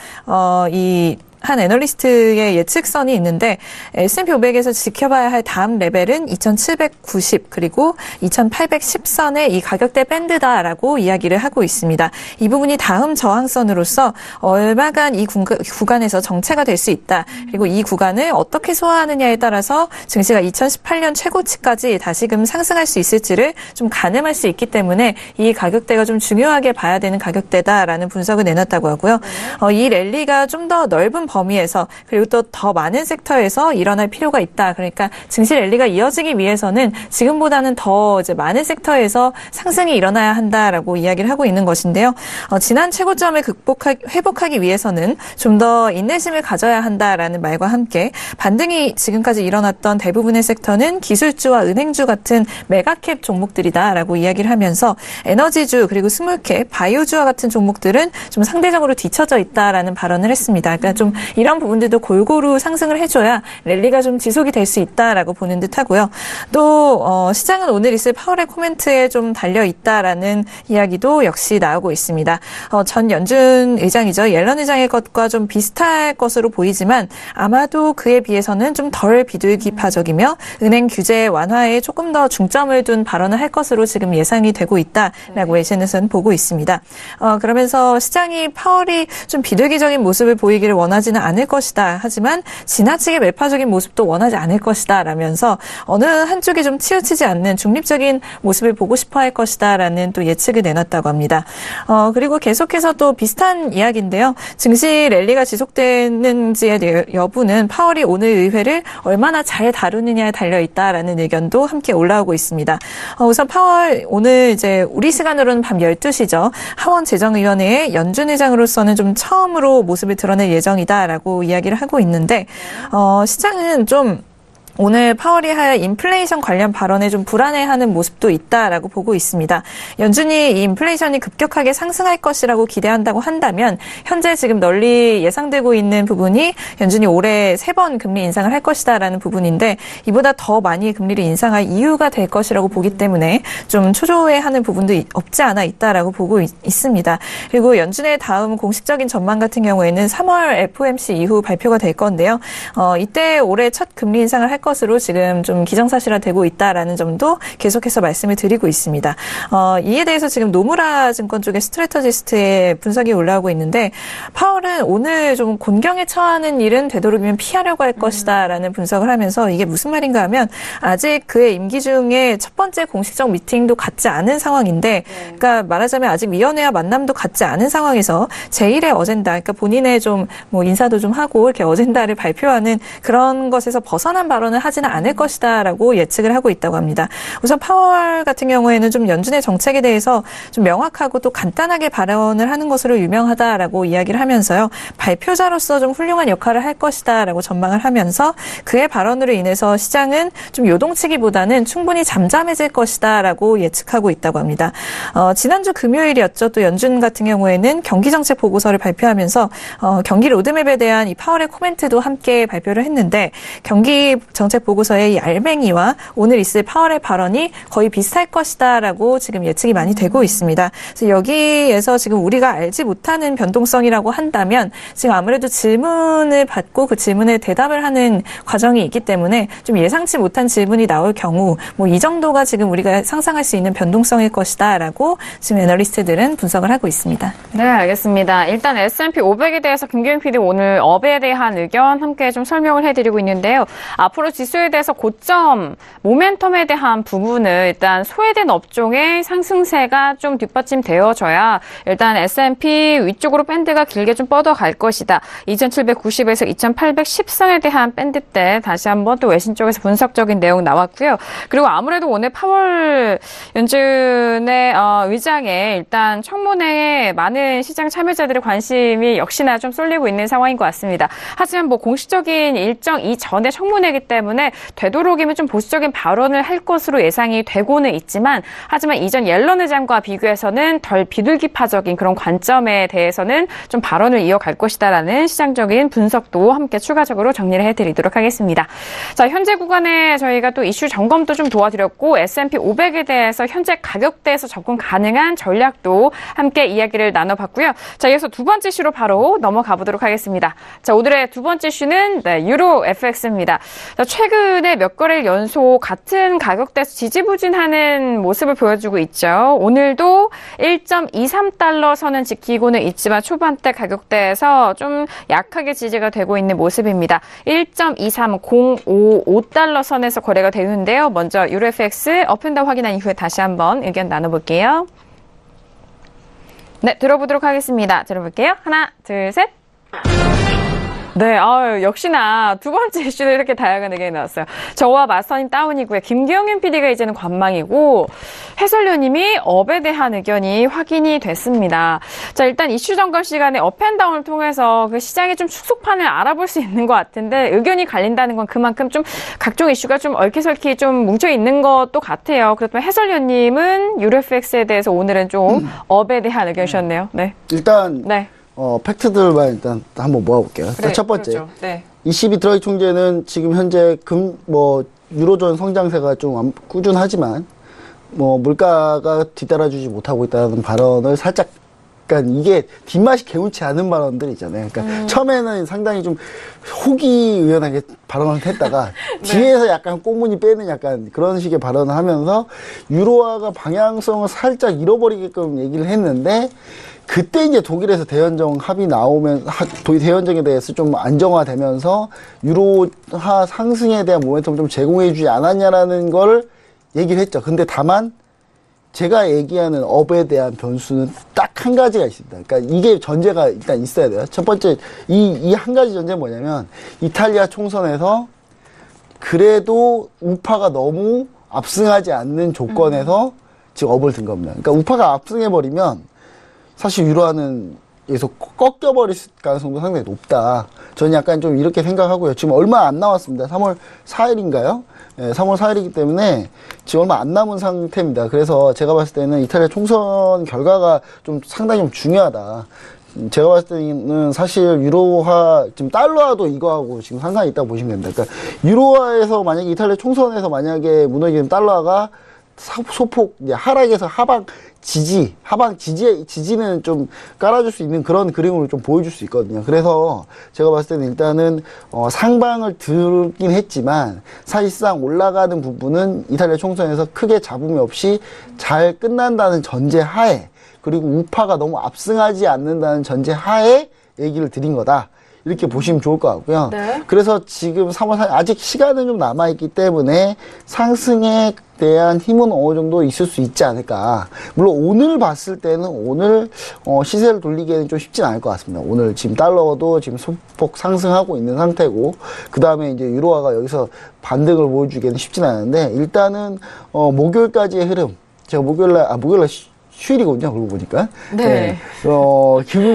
한 애널리스트의 예측선이 있는데 S&P 500에서 지켜봐야 할 다음 레벨은 2790 그리고 2810선의 이 가격대 밴드다라고 이야기를 하고 있습니다. 이 부분이 다음 저항선으로서 얼마간 이 구간에서 정체가 될 수 있다. 그리고 이 구간을 어떻게 소화하느냐에 따라서 증시가 2018년 최고치까지 다시금 상승할 수 있을지를 좀 가늠할 수 있기 때문에 이 가격대가 좀 중요하게 봐야 되는 가격대다라는 분석을 내놨다고 하고요. 이 랠리가 좀 더 넓은 범위에서 그리고 또 더 많은 섹터에서 일어날 필요가 있다. 그러니까 증시 랠리가 이어지기 위해서는 지금보다는 더 이제 많은 섹터에서 상승이 일어나야 한다라고 이야기를 하고 있는 것인데요. 지난 최고점을 회복하기 위해서는 좀 더 인내심을 가져야 한다라는 말과 함께 반등이 지금까지 일어났던 대부분의 섹터는 기술주와 은행주 같은 메가캡 종목들이다라고 이야기를 하면서 에너지주 그리고 스몰캡, 바이오주와 같은 종목들은 좀 상대적으로 뒤처져 있다라는 발언을 했습니다. 그러니까 좀 이런 부분들도 골고루 상승을 해줘야 랠리가 좀 지속이 될 수 있다라고 보는 듯하고요. 또 시장은 오늘 있을 파월의 코멘트에 좀 달려 있다라는 이야기도 역시 나오고 있습니다. 전 연준 의장이죠. 옐런 의장의 것과 좀 비슷할 것으로 보이지만 아마도 그에 비해서는 좀 덜 비둘기파적이며 은행 규제 완화에 조금 더 중점을 둔 발언을 할 것으로 지금 예상이 되고 있다라고 SNS는 보고 있습니다. 그러면서 시장이 파월이 좀 비둘기적인 모습을 보이기를 원하지는 않을 것이다. 하지만 지나치게 매파적인 모습도 원하지 않을 것이다. 라면서 어느 한쪽이 좀 치우치지 않는 중립적인 모습을 보고 싶어 할 것이다. 라는 또 예측을 내놨다고 합니다. 그리고 계속해서 또 비슷한 이야기인데요. 증시 랠리가 지속되는지의 여부는 파월이 오늘 의회를 얼마나 잘 다루느냐에 달려있다라는 의견도 함께 올라오고 있습니다. 우선 파월 오늘 이제 우리 시간으로는 밤 12시죠. 하원 재정위원회의 연준 의장으로서는 좀 처음으로 모습을 드러낼 예정이다라고 이야기를 하고 있는데 시장은 좀 오늘 파월이 할 인플레이션 관련 발언에 좀 불안해하는 모습도 있다라고 보고 있습니다. 연준이 이 인플레이션이 급격하게 상승할 것이라고 기대한다고 한다면 현재 지금 널리 예상되고 있는 부분이 연준이 올해 3번 금리 인상을 할 것이다라는 부분인데 이보다 더 많이 금리를 인상할 이유가 될 것이라고 보기 때문에 좀 초조해하는 부분도 없지 않아 있다라고 보고 있습니다. 그리고 연준의 다음 공식적인 전망 같은 경우에는 3월 FOMC 이후 발표가 될 건데요. 이때 올해 첫 금리 인상을 할 것으로 지금 좀 기정사실화되고 있다라는 점도 계속해서 말씀을 드리고 있습니다. 이에 대해서 지금 노무라 증권 쪽의 스트래터지스트의 분석이 올라오고 있는데 파월은 오늘 좀 곤경에 처하는 일은 되도록이면 피하려고 할 것이다라는 분석을 하면서 이게 무슨 말인가 하면 아직 그의 임기 중에 첫 번째 공식적 미팅도 갖지 않은 상황인데 그러니까 말하자면 아직 위원회와 만남도 갖지 않은 상황에서 제1의 어젠다 그러니까 본인의 좀 뭐 인사도 좀 하고 이렇게 어젠다를 발표하는 그런 것에서 벗어난 발언을 하지는 않을 것이다라고 예측을 하고 있다고 합니다. 우선 파월 같은 경우에는 좀 연준의 정책에 대해서 좀 명확하고 또 간단하게 발언을 하는 것으로 유명하다라고 이야기를 하면서요. 발표자로서 좀 훌륭한 역할을 할 것이다라고 전망을 하면서 그의 발언으로 인해서 시장은 좀 요동치기보다는 충분히 잠잠해질 것이다라고 예측하고 있다고 합니다. 지난주 금요일이었죠. 또 연준 같은 경우에는 경기정책 보고서를 발표하면서 경기 로드맵에 대한 이 파월의 코멘트도 함께 발표를 했는데 경기정책 보고서의 이 알맹이와 오늘 있을 파월의 발언이 거의 비슷할 것이다라고 지금 예측이 많이 되고 있습니다. 그래서 여기에서 지금 우리가 알지 못하는 변동성이라고 한다면 지금 아무래도 질문을 받고 그 질문에 대답을 하는 과정이 있기 때문에 좀 예상치 못한 질문이 나올 경우 뭐 이 정도가 지금 우리가 상상할 수 있는 변동성일 것이다라고 지금 애널리스트들은 분석을 하고 있습니다. 네, 알겠습니다. 일단 S&P 500에 대해서 김경인 PD 오늘 업에 대한 의견 함께 좀 설명을 해드리고 있는데요. 앞으로 지수에 대해서 고점, 모멘텀에 대한 부분을 일단 소외된 업종의 상승세가 좀 뒷받침되어져야 일단 S&P 위쪽으로 밴드가 길게 좀 뻗어갈 것이다. 2790에서 2810선에 대한 밴드 때 다시 한번 또 외신 쪽에서 분석적인 내용 나왔고요. 그리고 아무래도 오늘 파월 연준의 의장에 일단 청문회에 많은 시장 참여자들의 관심이 역시나 좀 쏠리고 있는 상황인 것 같습니다. 하지만 뭐 공식적인 일정 이전에 청문회이기 때문에 되도록이면 좀 보수적인 발언을 할 것으로 예상이 되고는 있지만 하지만 이전 옐런 의장과 비교해서는 덜 비둘기파적인 그런 관점에 대해서는 좀 발언을 이어갈 것이다라는 시장적인 분석도 함께 추가적으로 정리를 해드리도록 하겠습니다. 자, 현재 구간에 저희가 또 이슈 점검도 좀 도와드렸고 S&P 500에 대해서 현재 가격대에서 접근 가능한 전략도 함께 이야기를 나눠봤고요. 자, 이어서 두 번째 이슈로 바로 넘어가 보도록 하겠습니다. 자, 오늘의 두 번째 이슈는 유로 FX입니다. 자, 최근에 몇 거래일 연속 같은 가격대에서 지지부진하는 모습을 보여주고 있죠. 오늘도 1.23달러 선은 지키고는 있지만 초반대 가격대에서 좀 약하게 지지가 되고 있는 모습입니다. 1.23055달러 선에서 거래가 되는데요. 먼저 유로 FX 업앤다운 확인한 이후에 다시 한번 의견 나눠볼게요. 네, 들어보도록 하겠습니다. 들어볼게요. 하나, 둘, 셋. 네, 역시나 두 번째 이슈도 이렇게 다양한 의견이 나왔어요. 저와 마스터님 다운이고요. 김경윤 PD가 이제는 관망이고 해설위원님이 업에 대한 의견이 확인이 됐습니다. 자, 일단 이슈 점검 시간에 업앤다운을 통해서 그 시장의 좀 축소판을 알아볼 수 있는 것 같은데 의견이 갈린다는 건 그만큼 좀 각종 이슈가 좀 얽히설키 좀 뭉쳐 있는 것도 같아요. 그렇다면 해설위원님은 유로FX에 대해서 오늘은 좀 업에 대한 의견이셨네요. 네. 일단 네. 팩트들만 일단 한번 모아볼게요. 그래, 첫 번째, 그렇죠. 네. ECB 드라기 총재는 지금 현재 유로존 성장세가 좀 꾸준하지만 물가가 뒤따라주지 못하고 있다는 발언을 살짝, 그러니까 이게 뒷맛이 개운치 않은 발언들 있잖아요. 그러니까 처음에는 상당히 좀 호기의연하게 발언을 했다가 네. 뒤에서 약간 꽁무니 빼는 약간 그런 식의 발언을 하면서 유로화가 방향성을 살짝 잃어버리게끔 얘기를 했는데 그때 이제 독일에서 대연정 합의 나오면 대연정에 대해서 좀 안정화되면서 유로화 상승에 대한 모멘텀을 좀 제공해주지 않았냐라는 걸 얘기를 했죠. 근데 다만 제가 얘기하는 업에 대한 변수는 딱 한 가지가 있습니다. 그러니까 이게 전제가 일단 있어야 돼요. 첫 번째 이 한 가지 전제는 뭐냐면 이탈리아 총선에서 그래도 우파가 너무 압승하지 않는 조건에서 지금 업을 든 겁니다. 그러니까 우파가 압승해버리면 사실 유로화는 여기서 꺾여버릴 가능성도 상당히 높다. 저는 약간 좀 이렇게 생각하고요. 지금 얼마 안 남았습니다. 3월 4일인가요? 네, 3월 4일이기 때문에 지금 얼마 안 남은 상태입니다. 그래서 제가 봤을 때는 이탈리아 총선 결과가 좀 상당히 좀 중요하다. 제가 봤을 때는 사실 유로화, 지금 달러화도 이거하고 지금 상관이 있다고 보시면 됩니다. 그러니까 유로화에서 만약에 이탈리아 총선에서 만약에 무너지는 달러화가 소폭 이제 하락에서 하방 지지는 좀 깔아줄 수 있는 그런 그림으로 좀 보여줄 수 있거든요. 그래서 제가 봤을 때는 일단은 상방을 들긴 했지만 사실상 올라가는 부분은 이탈리아 총선에서 크게 잡음이 없이 잘 끝난다는 전제 하에, 그리고 우파가 너무 압승하지 않는다는 전제 하에 얘기를 드린 거다. 이렇게 보시면 좋을 것 같고요. 네. 그래서 지금 3월 4일 아직 시간은 좀 남아있기 때문에 상승에 대한 힘은 어느 정도 있을 수 있지 않을까. 물론 오늘 봤을 때는 오늘 시세를 돌리기에는 좀 쉽진 않을 것 같습니다. 오늘 지금 달러도 지금 소폭 상승하고 있는 상태고, 그 다음에 이제 유로화가 여기서 반등을 보여주기에는 쉽진 않은데, 일단은 목요일까지의 흐름, 제가 목요일날 휴일이거든요. 그러고 보니까. 네.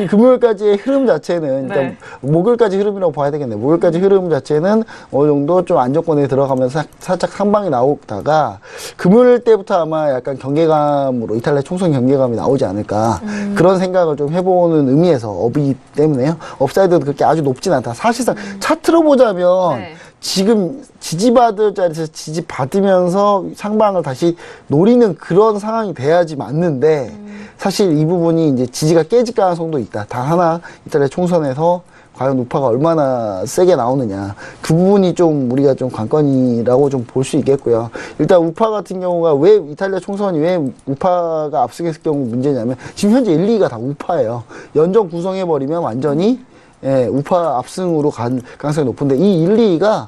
금요일까지의 흐름 자체는 일단 네. 목요일까지 흐름이라고 봐야 되겠네요. 목요일까지 흐름 자체는 어느 정도 좀 안정권에 들어가면서 살짝 상방이 나오다가 금요일 때부터 아마 약간 경계감으로 이탈리아 총선 경계감이 나오지 않을까. 그런 생각을 좀 해보는 의미에서 업이기 때문에요. 업사이드도 그렇게 아주 높진 않다. 사실상 차트로 보자면 네. 지금 지지받을 자리에서 지지받으면서 상방을 다시 노리는 그런 상황이 돼야지 맞는데, 사실 이 부분이 이제 지지가 깨질 가능성도 있다. 단 하나, 이탈리아 총선에서 과연 우파가 얼마나 세게 나오느냐. 그 부분이 좀 우리가 좀 관건이라고 좀 볼 수 있겠고요. 일단 우파 같은 경우가 왜 이탈리아 총선이 왜 우파가 압승했을 경우 문제냐면, 지금 현재 1, 2가 다 우파예요. 연정 구성해버리면 완전히 우파 압승으로 간 가능성이 높은데, 이 1, 2가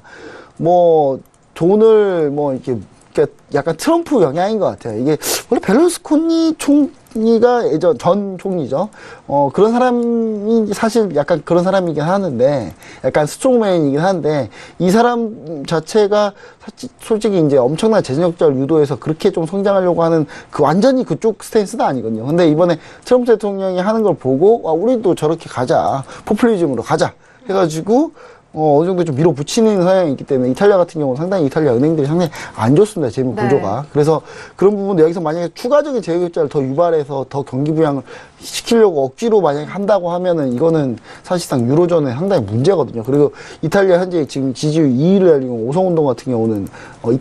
돈을 이렇게 그러니까 약간 트럼프 영향인 것 같아요. 이게 원래 벨루스코니 총리가 예전 전 총리죠. 그런 사람이 사실 약간 그런 사람이긴 하는데, 약간 스트롱맨이긴 한데, 이 사람 자체가 솔직히 이제 엄청난 재정적자를 유도해서 그렇게 좀 성장하려고 하는 완전히 그쪽 스탠스는 아니거든요. 근데 이번에 트럼프 대통령이 하는 걸 보고, 우리도 저렇게 가자. 포퓰리즘으로 가자. 해가지고, 어느 정도 좀 밀어붙이는 성향이 있기 때문에, 이탈리아 같은 경우는 상당히 이탈리아 은행들이 상당히 안 좋습니다. 재무 구조가. 그래서 그런 부분도 여기서 만약에 추가적인 재정적자를 더 유발해서 더 경기 부양을 시키려고 억지로 만약에 한다고 하면은, 이거는 사실상 유로존에 상당히 문제거든요. 그리고 이탈리아 현재 지금 지지율 2위를 달리고 오성운동 같은 경우는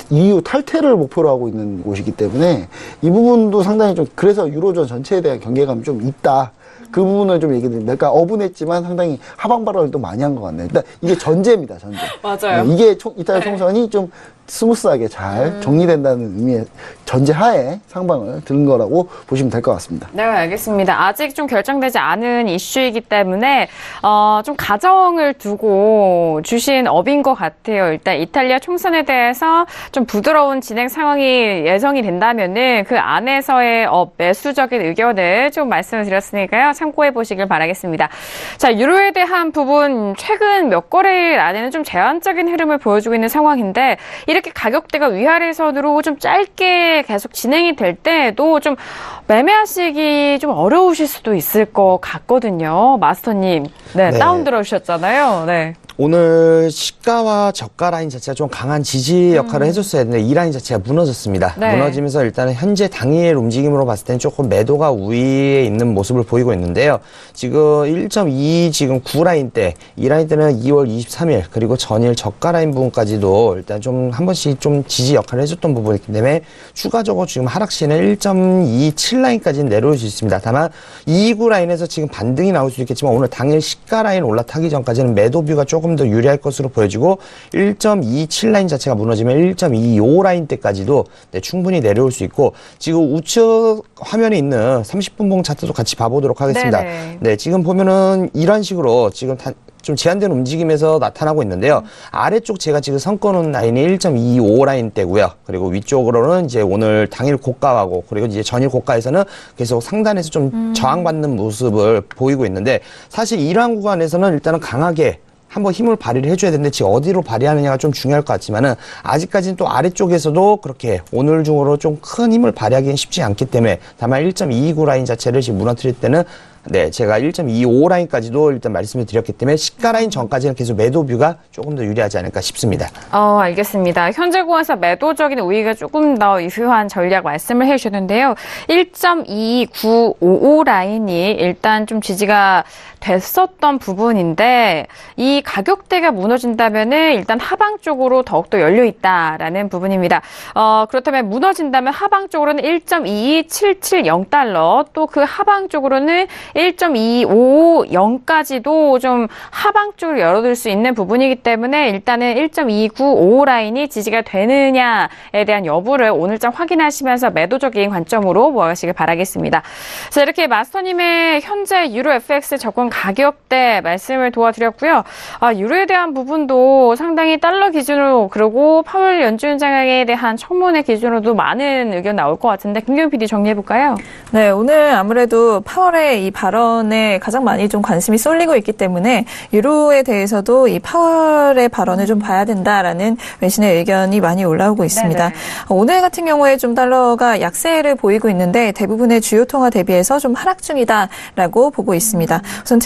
EU 탈퇴를 목표로 하고 있는 곳이기 때문에, 이 부분도 상당히 좀, 그래서 유로존 전체에 대한 경계감이 좀 있다. 그 부분을 좀 얘기드립니다. 그러니까 어분했지만 상당히 하방 발언을 또 많이 한 것 같네요. 일단 이게 전제입니다, 전제. 맞아요. 이게 이탈리아 총선이 좀 스무스하게 잘 정리된다는 의미의 전제 하에 상방을 드는 거라고 보시면 될 것 같습니다. 네, 알겠습니다. 아직 좀 결정되지 않은 이슈이기 때문에 좀 가정을 두고 주신 업인 것 같아요. 일단 이탈리아 총선에 대해서 좀 부드러운 진행 상황이 예상이 된다면은 그 안에서의 매수적인 의견을 좀 말씀을 드렸으니까요. 참고해 보시길 바라겠습니다. 자, 유로에 대한 부분 최근 몇 거래일 안에는 좀 제한적인 흐름을 보여주고 있는 상황인데, 이렇게 가격대가 위아래선으로 좀 짧게 계속 진행이 될 때도 좀 매매하시기 좀 어려우실 수도 있을 것 같거든요. 마스터님, 네. 다운 들어주셨잖아요. 네. 오늘 시가와 저가 라인 자체가 좀 강한 지지 역할을 해줬어야 했는데, 이 라인 자체가 무너졌습니다. 네. 무너지면서 일단은 현재 당일 움직임으로 봤을 때는 조금 매도가 우위에 있는 모습을 보이고 있는데요. 지금 1.2 지금 9 라인 때, 이 라인 때는 2월 23일 그리고 전일 저가 라인 부분까지도 일단 좀 한 번씩 좀 지지 역할을 해줬던 부분이기 때문에, 추가적으로 지금 하락 시에는 1.27 라인까지는 내려올 수 있습니다. 다만 229 라인에서 지금 반등이 나올 수 있겠지만, 오늘 당일 시가 라인 올라타기 전까지는 매도 뷰가 조금 더 유리할 것으로 보여지고, 1.27 라인 자체가 무너지면 1.25 라인 때까지도 충분히 내려올 수 있고, 지금 우측 화면에 있는 30분 봉 차트도 같이 봐보도록 하겠습니다. 네, 지금 보면은 이런 식으로 지금 좀 제한된 움직임에서 나타나고 있는데요. 아래쪽 제가 지금 선꺼놓은 라인이 1.25 라인대고요. 그리고 위쪽으로는 이제 오늘 당일 고가하고, 그리고 이제 전일 고가에서는 계속 상단에서 좀 저항받는 모습을 보이고 있는데, 사실 이러한 구간에서는 일단은 강하게 한번 힘을 발휘를 해줘야 되는데, 지금 어디로 발휘하느냐가 좀 중요할 것 같지만은, 아직까지는 또 아래쪽에서도 그렇게 오늘 중으로 좀 큰 힘을 발휘하기는 쉽지 않기 때문에, 다만 1.229 라인 자체를 지금 무너뜨릴 때는 네, 제가 1.25 라인까지도 일단 말씀을 드렸기 때문에 시가 라인 전까지는 계속 매도 뷰가 조금 더 유리하지 않을까 싶습니다. 알겠습니다. 현재 구간에서 매도적인 우위가 조금 더 유효한 전략 말씀을 해주셨는데요. 1.2955 라인이 일단 좀 지지가 됐었던 부분인데 이 가격대가 무너진다면은 일단 하방 쪽으로 더욱더 열려 있다라는 부분입니다. 그렇다면 무너진다면 하방 쪽으로는 1.22770달러 또 그 하방 쪽으로는 1.250까지도 좀 하방 쪽으로 열어둘 수 있는 부분이기 때문에 일단은 1.2955 라인이 지지가 되느냐에 대한 여부를 오늘장 확인하시면서 매도적인 관점으로 모아가시길 바라겠습니다. 자, 이렇게 마스터님의 현재 유로 FX 접근 가격대 말씀을 도와드렸고요. 유로에 대한 부분도 상당히 달러 기준으로 그리고 파월 연준장에 대한 청문회 기준으로도 많은 의견 나올 것 같은데 김경희 PD 정리해볼까요? 네, 오늘 아무래도 파월의 이 발언에 가장 많이 좀 관심이 쏠리고 있기 때문에 유로에 대해서도 이 파월의 발언을 좀 봐야 된다라는 외신의 의견이 많이 올라오고 있습니다. 네네. 오늘 같은 경우에 좀 달러가 약세를 보이고 있는데 대부분의 주요 통화 대비해서 좀 하락 중이다라고 보고 있습니다. 우선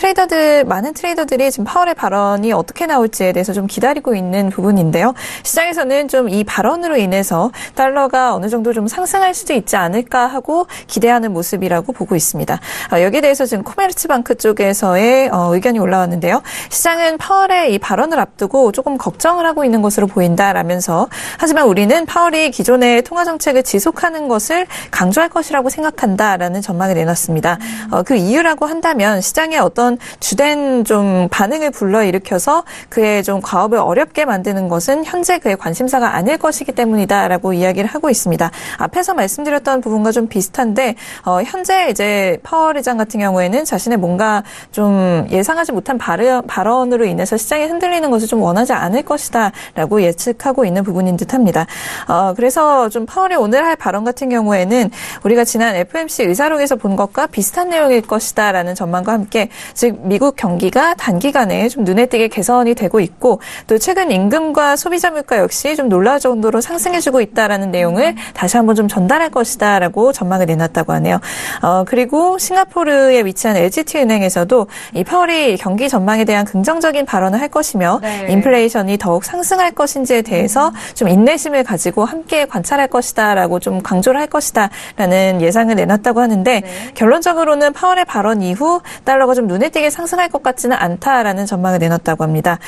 많은 트레이더들이 지금 파월의 발언이 어떻게 나올지에 대해서 좀 기다리고 있는 부분인데요. 시장에서는 좀 이 발언으로 인해서 달러가 어느 정도 좀 상승할 수도 있지 않을까 하고 기대하는 모습이라고 보고 있습니다. 여기에 대해서 지금 코메르츠방크 쪽에서의 의견이 올라왔는데요. 시장은 파월의 이 발언을 앞두고 조금 걱정을 하고 있는 것으로 보인다라면서 하지만 우리는 파월이 기존의 통화 정책을 지속하는 것을 강조할 것이라고 생각한다라는 전망을 내놨습니다. 그 이유라고 한다면 시장의 어떤 주된 좀 반응을 불러일으켜서 그의 좀 과업을 어렵게 만드는 것은 현재 그의 관심사가 아닐 것이기 때문이다라고 이야기를 하고 있습니다. 앞에서 말씀드렸던 부분과 좀 비슷한데 현재 이제 파월 의장 같은 경우에는 자신의 뭔가 좀 예상하지 못한 발언으로 인해서 시장이 흔들리는 것을 좀 원하지 않을 것이다라고 예측하고 있는 부분인 듯합니다. 그래서 좀 파월이 오늘 할 발언 같은 경우에는 우리가 지난 FOMC 의사록에서 본 것과 비슷한 내용일 것이다라는 전망과 함께 즉 미국 경기가 단기간에 좀 눈에 띄게 개선이 되고 있고 또 최근 임금과 소비자 물가 역시 좀 놀라울 정도로 상승해주고 있다라는 내용을 다시 한번 좀 전달할 것이다라고 전망을 내놨다고 하네요. 그리고 싱가포르에 위치한 LGT은행에서도 이 파월이 경기 전망에 대한 긍정적인 발언을 할 것이며 네. 인플레이션이 더욱 상승할 것인지에 대해서 좀 인내심을 가지고 함께 관찰할 것이다라고 좀 강조를 할 것이다라는 예상을 내놨다고 하는데 네. 결론적으로는 파월의 발언 이후 달러가 좀 눈에 띄게 상승할 것 같지는 않다라는 전망을 내놨다고 합니다.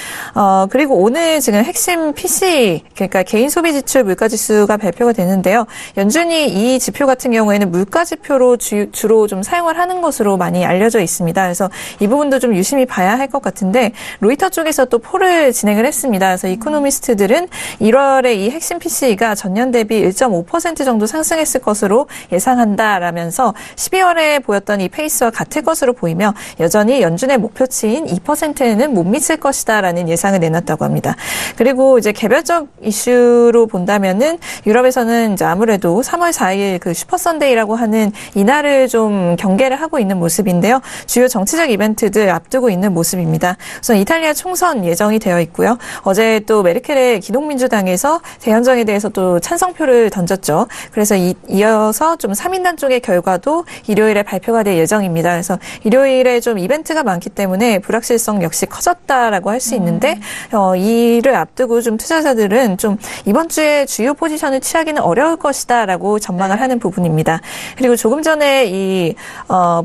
그리고 오늘 지금 핵심 PCE 그러니까 개인 소비 지출 물가 지수가 발표가 되는데요. 연준이 이 지표 같은 경우에는 물가 지표로 주로 좀 사용을 하는 것으로 많이 알려져 있습니다. 그래서 이 부분도 좀 유심히 봐야 할 것 같은데 로이터 쪽에서 또 폴을 진행을 했습니다. 그래서 이코노미스트들은 1월에 이 핵심 PCE가 전년 대비 1.5% 정도 상승했을 것으로 예상한다라면서 12월에 보였던 이 페이스와 같을 것으로 보이며 여전히 연준의 목표치인 2%는 못 미칠 것이다라는 예상을 내놨다고 합니다. 그리고 이제 개별적 이슈로 본다면은 유럽에서는 이제 아무래도 3월 4일 그 슈퍼 선데이라고 하는 이날을 좀 경계를 하고 있는 모습인데요. 주요 정치적 이벤트들 앞두고 있는 모습입니다. 우선 이탈리아 총선 예정이 되어 있고요. 어제 또 메르켈의 기독민주당에서 대연정에 대해서 또 찬성표를 던졌죠. 그래서 이어서 좀 3인단 쪽의 결과도 일요일에 발표가 될 예정입니다. 그래서 일요일에 좀 이벤트가 많기 때문에 불확실성 역시 커졌다라고 할 수 있는데 이를 앞두고 좀 투자자들은 좀 이번 주에 주요 포지션을 취하기는 어려울 것이다라고 전망을 하는 부분입니다. 그리고 조금 전에 이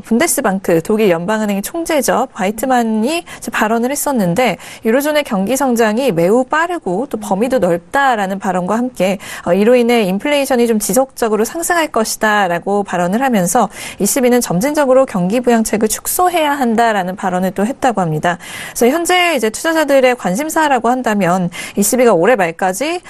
분데스방크 독일 연방은행의 총재죠. 바이트만이 발언을 했었는데 유로존의 경기 성장이 매우 빠르고 또 범위도 넓다라는 발언과 함께 이로 인해 인플레이션이 좀 지속적으로 상승할 것이다라고 발언을 하면서 ECB는 점진적으로 경기 부양책을 축소해야 한다라는 발언을 또 했다고 합니다. 그래서 현재 이제 투자자들의 관심사라고 한다면 ECB가 올해 말까지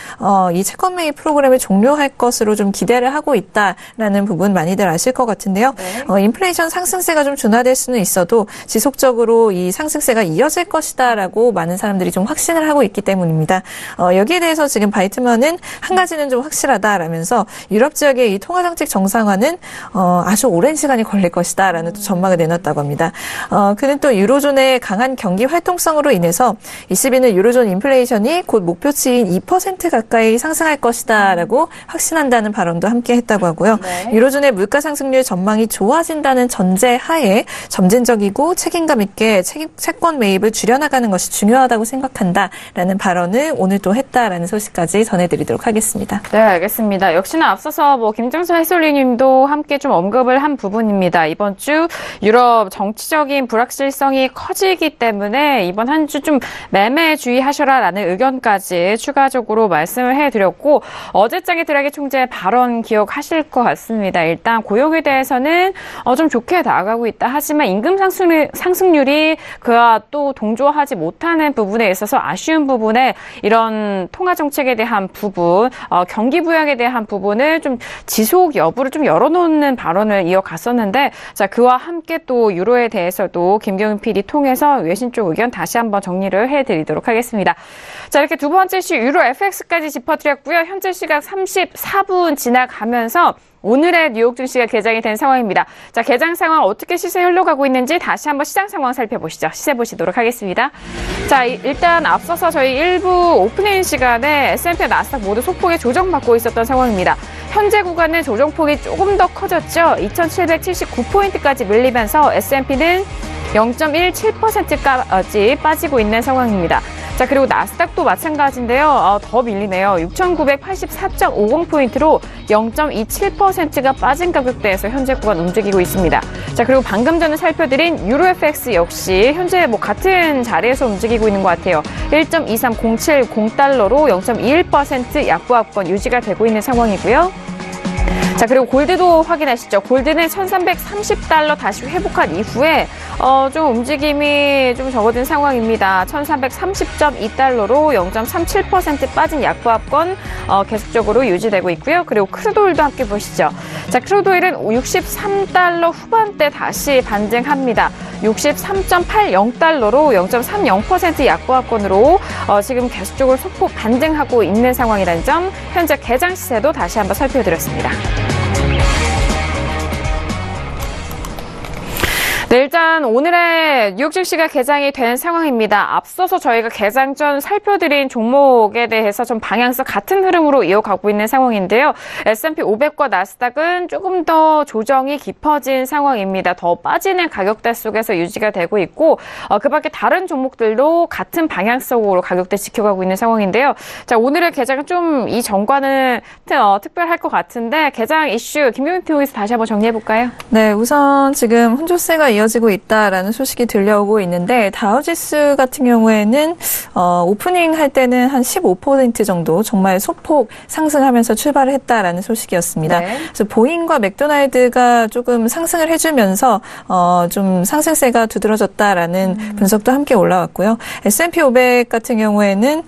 이 채권 매입 프로그램을 종료할 것으로 좀 기대를 하고 있다라는 부분 많이들 아실 것 같은데요. 네. 인플레이션 상승세가 좀 둔화될 수는 있어도 지속적으로 이 상승세가 이어질 것이다라고 많은 사람들이 좀 확신을 하고 있기 때문입니다. 여기에 대해서 지금 바이트만은 한 가지는 좀 확실하다라면서 유럽 지역의 이 통화 정책 정상화는 아주 오랜 시간이 걸릴 것이다라는 또 전망을 내놨다고 합니다. 그는 또 유로존의 강한 경기 활동성으로 인해서 ECB는 유로존 인플레이션이 곧 목표치인 2% 가까이 상승할 것이다라고 확신한다는 발언도 함께 했다고 하고요. 네. 유로존의 물가 상승률 전망이 좋아진다는 전제 하에 점진적이고 책임감 있게 채권 매입을 줄여나가는 것이 중요하다고 생각한다라는 발언을 오늘 또 했다라는 소식까지 전해드리도록 하겠습니다. 네, 알겠습니다. 역시나 앞서서 김정수 해설위님도 함께 좀 언급을 한 부분입니다. 이번 주 유럽 정치적인 불확실성이 커지기 때문에 이번 한 주 좀 매매 주의하셔라라는 의견까지 추가적으로 말씀을 해드렸고 어제장의 드라기 총재의 발언 기억하실 것 같습니다. 일단 고용에 대해서는 좀 좋게 나아가고 있다. 하지만 임금 상승률이 그와 또 동조하지 못하는 부분에 있어서 아쉬운 부분에 이런 통화 정책에 대한 부분, 경기 부양에 대한 부분을 좀 지속 여부를 좀 열어놓는 발언을 이어갔었는데, 자, 그와 함께 또 유로에 대해서도 김경윤 PD 통해서 외신 쪽 의견 다시 한번 정리를 해드리도록 하겠습니다. 자, 이렇게 두 번째 이슈 유로 FX까지 짚어드렸고요. 현재 시각 34분 지나가면서 오늘의 뉴욕 증시가 개장이 된 상황입니다. 자, 개장 상황 어떻게 시세 흘러가고 있는지 다시 한번 시장 상황 살펴보시죠. 시세 보시도록 하겠습니다. 자, 일단 앞서서 저희 일부 오프닝 시간에 S&P와 나스닥 모두 소폭의 조정받고 있었던 상황입니다. 현재 구간은 조정폭이 조금 더 커졌죠. 2779포인트까지 밀리면서 S&P는 0.17%까지 빠지고 있는 상황입니다. 자, 그리고 나스닥도 마찬가지인데요. 더 밀리네요. 6,984.50포인트로 0.27%가 빠진 가격대에서 현재 구간 움직이고 있습니다. 자, 그리고 방금 전에 살펴드린 유로 FX 역시 현재 같은 자리에서 움직이고 있는 것 같아요. 1.23070달러로 0.21% 약보합권 유지가 되고 있는 상황이고요. 자, 그리고 골드도 확인하시죠. 골드는 1330달러 다시 회복한 이후에 좀 움직임이 좀 적어진 상황입니다. 1330.2달러로 0.37% 빠진 약보합권 계속적으로 유지되고 있고요. 그리고 크루드오일도 함께 보시죠. 자, 크루드오일은 63달러 후반대 다시 반등합니다. 63.80달러로 0.30% 약보합권으로 지금 계속적으로 소폭 반등하고 있는 상황이라는 점, 현재 개장 시세도 다시 한번 살펴드렸습니다. 네, 일단 오늘의 뉴욕 증시가 개장이 된 상황입니다. 앞서서 저희가 개장 전 살펴드린 종목에 대해서 좀 방향성 같은 흐름으로 이어가고 있는 상황인데요. S&P 500과 나스닥은 조금 더 조정이 깊어진 상황입니다. 더 빠지는 가격대 속에서 유지가 되고 있고 그 밖에 다른 종목들도 같은 방향성으로 가격대 지켜가고 있는 상황인데요. 자, 오늘의 개장은 좀 이 전과는 특별할 것 같은데 개장 이슈 김경윤 PD에서 다시 한번 정리해볼까요? 네, 우선 지금 혼조세가 이어지고 있다라는 소식이 들려오고 있는데 다우지수 같은 경우에는 오프닝 할 때는 한 15% 정도 정말 소폭 상승하면서 출발을 했다라는 소식이었습니다. 네. 그래서 보잉과 맥도날드가 조금 상승을 해주면서 좀 상승세가 두드러졌다라는 분석도 함께 올라왔고요. S&P 500 같은 경우에는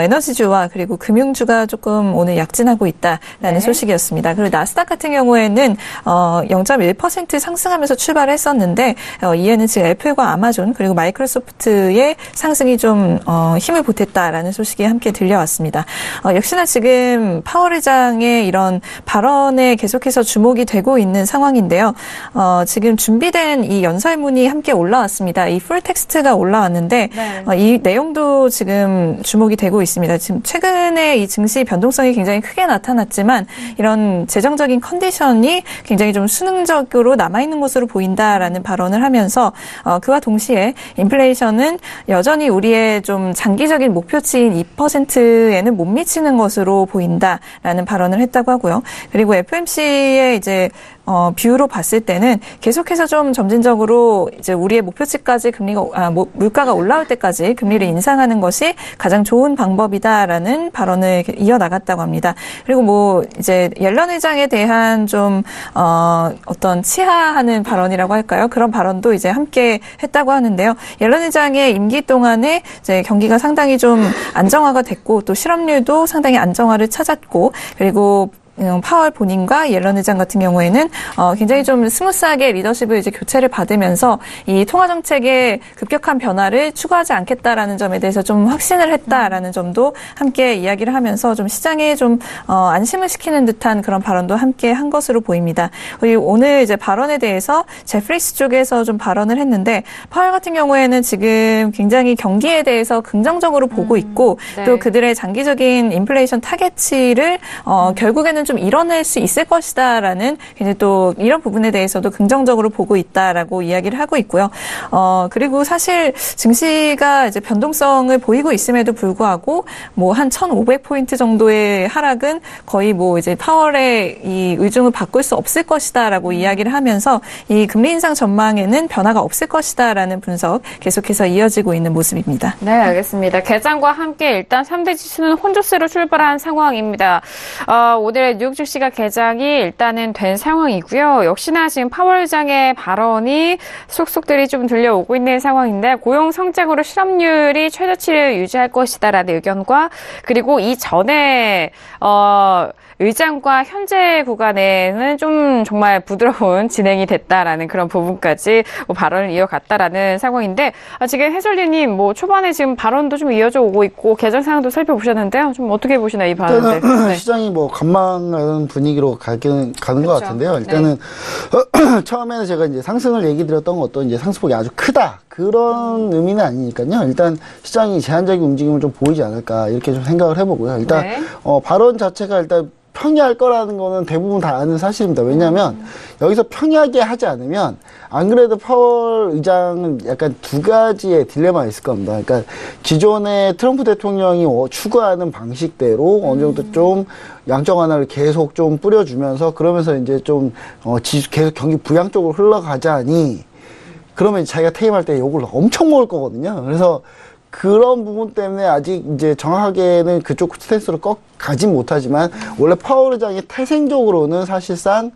에너지주와 그리고 금융주가 조금 오늘 약진하고 있다라는 네. 소식이었습니다. 그리고 나스닥 같은 경우에는 0.1% 상승하면서 출발을 했었는데 이에는 지금 애플과 아마존 그리고 마이크로소프트의 상승이 좀 힘을 보탰다라는 소식이 함께 들려왔습니다. 역시나 지금 파월 의장의 이런 발언에 계속해서 주목이 되고 있는 상황인데요. 지금 준비된 이 연설문이 함께 올라왔습니다. 이 풀 텍스트가 올라왔는데 네. 이 내용도 지금 주목이 되고 있습니다. 지금 최근에 이 증시 변동성이 굉장히 크게 나타났지만 이런 재정적인 컨디션이 굉장히 좀 수능적으로 남아있는 것으로 보인다라는 발언을 하면서 그와 동시에 인플레이션은 여전히 우리의 좀 장기적인 목표치인 2%에는 못 미치는 것으로 보인다라는 발언을 했다고 하고요. 그리고 FOMC의 이제 뷰로 봤을 때는 계속해서 좀 점진적으로 이제 우리의 목표치까지 물가가 올라올 때까지 금리를 인상하는 것이 가장 좋은 방법이다라는 발언을 이어나갔다고 합니다. 그리고 이제 옐런 의장에 대한 좀 어떤 치하하는 발언이라고 할까요? 그런 발언도 이제 함께 했다고 하는데요. 옐런 의장의 임기 동안에 이제 경기가 상당히 좀 안정화가 됐고 또 실업률도 상당히 안정화를 찾았고 그리고 파월 본인과 옐런 의장 같은 경우에는 굉장히 좀 스무스하게 리더십을 이제 교체를 받으면서 이 통화 정책의 급격한 변화를 추구하지 않겠다라는 점에 대해서 좀 확신을 했다라는 점도 함께 이야기를 하면서 좀 시장에 좀 안심을 시키는 듯한 그런 발언도 함께 한 것으로 보입니다. 그리고 오늘 이제 발언에 대해서 제프리스 쪽에서 좀 발언을 했는데 파월 같은 경우에는 지금 굉장히 경기에 대해서 긍정적으로 보고 있고 네. 또 그들의 장기적인 인플레이션 타겟치를 결국에는 좀 이뤄낼 수 있을 것이다라는 굉장히 또 이런 부분에 대해서도 긍정적으로 보고 있다라고 이야기를 하고 있고요. 그리고 사실 증시가 이제 변동성을 보이고 있음에도 불구하고 뭐 한 1,500포인트 정도의 하락은 거의 뭐 이제 파월의 이 의중을 바꿀 수 없을 것이다라고 이야기를 하면서 이 금리 인상 전망에는 변화가 없을 것이다라는 분석 계속해서 이어지고 있는 모습입니다. 네, 알겠습니다. 개장과 함께 일단 3대 지수는 혼조세로 출발한 상황입니다. 오늘 뉴욕 증시가 개장이 일단은 된 상황이고요. 역시나 지금 파월 의장의 발언이 속속들이 좀 들려오고 있는 상황인데 고용 성장으로 실업률이 최저치를 유지할 것이다라는 의견과 그리고 이전에 의장과 현재 구간에는 좀 정말 부드러운 진행이 됐다라는 그런 부분까지 발언을 이어갔다라는 상황인데 지금 해설위님 뭐 초반에 지금 발언도 좀 이어져 오고 있고 개장 상황도 살펴보셨는데요. 좀 어떻게 보시나요, 이 발언들? 네. 시장이 뭐 간망하는 분위기로 가는 것 같은데요. 일단은 네. 처음에는 제가 이제 상승을 얘기 드렸던 것도 이제 상승폭이 아주 크다 그런 의미는 아니니까요. 일단 시장이 제한적인 움직임을 좀 보이지 않을까 이렇게 좀 생각을 해보고요. 일단 네. 발언 자체가 일단 평이할 거라는 거는 대부분 다 아는 사실입니다. 왜냐하면 여기서 평이하게 하지 않으면 안 그래도 파월 의장은 약간 두 가지의 딜레마가 있을 겁니다. 그러니까 기존의 트럼프 대통령이 추구하는 방식대로 어느 정도 좀 양적 완화를 계속 좀 뿌려주면서 그러면서 이제 좀 계속 경기 부양 쪽으로 흘러가자니 그러면 자기가 퇴임할 때 욕을 엄청 먹을 거거든요. 그래서 그런 부분 때문에 아직 이제 정확하게는 그쪽 스탠스로 가진 못하지만 원래 파월 의장이 태생적으로는 사실상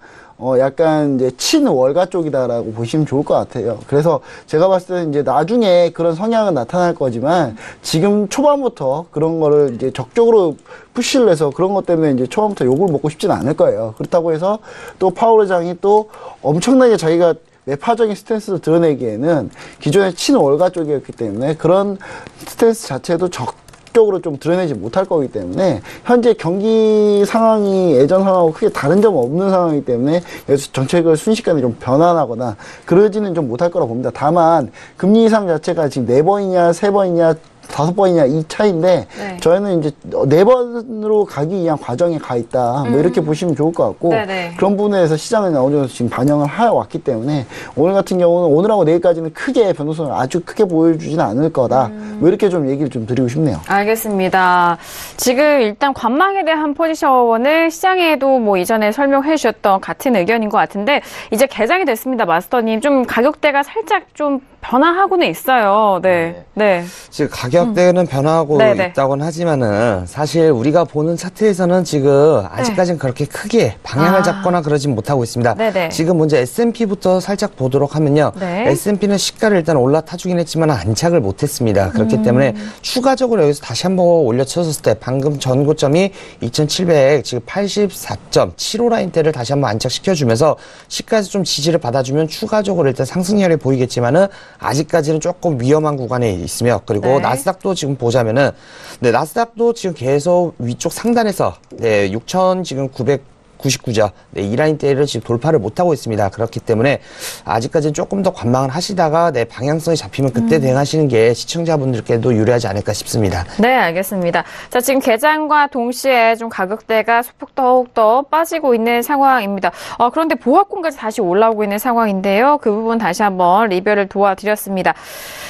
약간 이제 친월가 쪽이다라고 보시면 좋을 것 같아요. 그래서 제가 봤을 때는 이제 나중에 그런 성향은 나타날 거지만 지금 초반부터 그런 거를 이제 적극적으로 푸시를 해서 그런 것 때문에 이제 초반부터 욕을 먹고 싶지는 않을 거예요. 그렇다고 해서 또 파월 의장이 또 엄청나게 자기가 매파적인 스탠스를 드러내기에는 기존의 친월가 쪽이었기 때문에 그런 스탠스 자체도 적극적으로 좀 드러내지 못할 거기 때문에 현재 경기 상황이 예전 상황하고 크게 다른 점 없는 상황이기 때문에 여기서 정책을 순식간에 좀 변환하거나 그러지는 좀 못할 거라고 봅니다. 다만 금리 인상 자체가 지금 4번이냐 3번이냐 5번이냐 이 차이인데 네. 저희는 이제 4번으로 가기 위한 과정에 가 있다 뭐 이렇게 보시면 좋을 것 같고 네네. 그런 부분에서 시장은 어느 정도 지금 반영을 해왔기 때문에 오늘 같은 경우는 오늘하고 내일까지는 크게 변동성을 아주 크게 보여주지는 않을 거다 뭐 이렇게 좀 얘기를 좀 드리고 싶네요. 알겠습니다. 지금 일단 관망에 대한 포지션을 시장에도 뭐 이전에 설명해 주셨던 같은 의견인 것 같은데 이제 개장이 됐습니다. 마스터님 좀 가격대가 살짝 좀 변화하고는 있어요. 네. 네. 지금 가격대는 변화하고 있다고는 하지만은 사실 우리가 보는 차트에서는 지금 아직까지는 그렇게 크게 방향을 잡거나 그러진 못하고 있습니다. 네네. 지금 먼저 S&P부터 살짝 보도록 하면요. 네. S&P는 시가를 일단 올라타주긴 했지만 안착을 못했습니다. 그렇기 때문에 추가적으로 여기서 다시 한번 올려쳤을 때 방금 전고점이 2,700 지금 84.75 라인대를 다시 한번 안착시켜주면서 시가에서 좀 지지를 받아주면 추가적으로 일단 상승열이 보이겠지만은 아직까지는 조금 위험한 구간에 있으며 그리고 나스닥도 지금 보자면은 나스닥도 지금 계속 위쪽 상단에서 6,000 지금 999죠. 이 라인대를 지금 돌파를 못하고 있습니다. 그렇기 때문에 아직까지는 조금 더 관망을 하시다가 방향성이 잡히면 그때 대응하시는 게 시청자분들께도 유리하지 않을까 싶습니다. 네, 알겠습니다. 자, 지금 개장과 동시에 좀 가격대가 소폭 더욱더 빠지고 있는 상황입니다. 그런데 보합권까지 다시 올라오고 있는 상황인데요. 그 부분 다시 한번 리뷰를 도와드렸습니다.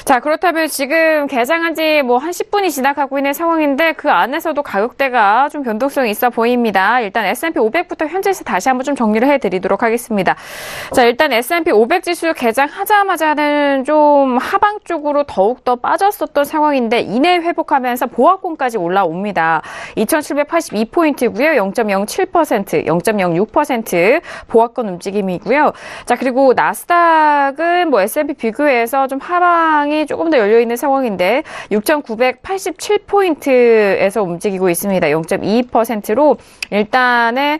자, 그렇다면 지금 개장한 지 뭐 한 10분이 지나가고 있는 상황인데 그 안에서도 가격대가 좀 변동성이 있어 보입니다. 일단 S&P 500부터 현재에서 다시 한번 좀 정리를 해드리도록 하겠습니다. 자, 일단 S&P 500 지수 개장하자마자는 좀 하방 쪽으로 더욱더 빠졌었던 상황인데 이내 회복하면서 보합권까지 올라옵니다. 2,782포인트고요. 0.07%, 0.06% 보합권 움직임이고요. 자, 그리고 나스닥은 뭐 S&P 비교해서 좀 하방이 조금 더 열려있는 상황인데 6,987포인트에서 움직이고 있습니다. 0.22%로 일단은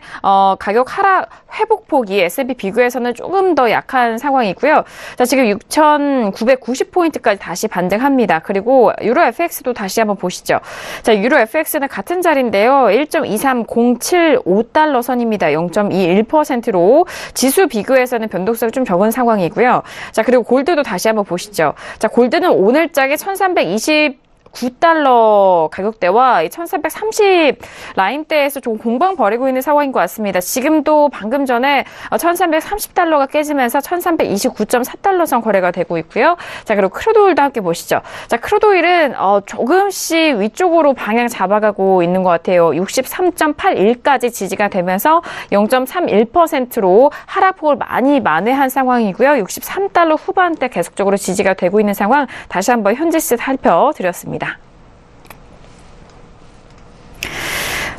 가격 하락 회복폭이 S&P 비교해서는 조금 더 약한 상황이고요. 자, 지금 6,990포인트까지 다시 반등합니다. 그리고 유로 FX도 다시 한번 보시죠. 자, 유로 FX는 같은 자리인데요. 1.23075달러 선입니다. 0.21%로 지수 비교해서는 변동성이 좀 적은 상황이고요. 자, 그리고 골드도 다시 한번 보시죠. 자, 골드는 오늘장에 1,329 9달러 가격대와 1330 라인대에서 좀 공방 벌이고 있는 상황인 것 같습니다. 지금도 방금 전에 1330달러가 깨지면서 1329.4달러 선 거래가 되고 있고요. 자, 그리고 크루드오일도 함께 보시죠. 자, 크루드오일은 조금씩 위쪽으로 방향 잡아가고 있는 것 같아요. 63.81까지 지지가 되면서 0.31%로 하락폭을 많이 만회한 상황이고요. 63달러 후반대 계속적으로 지지가 되고 있는 상황 다시 한번 현지시 살펴드렸습니다.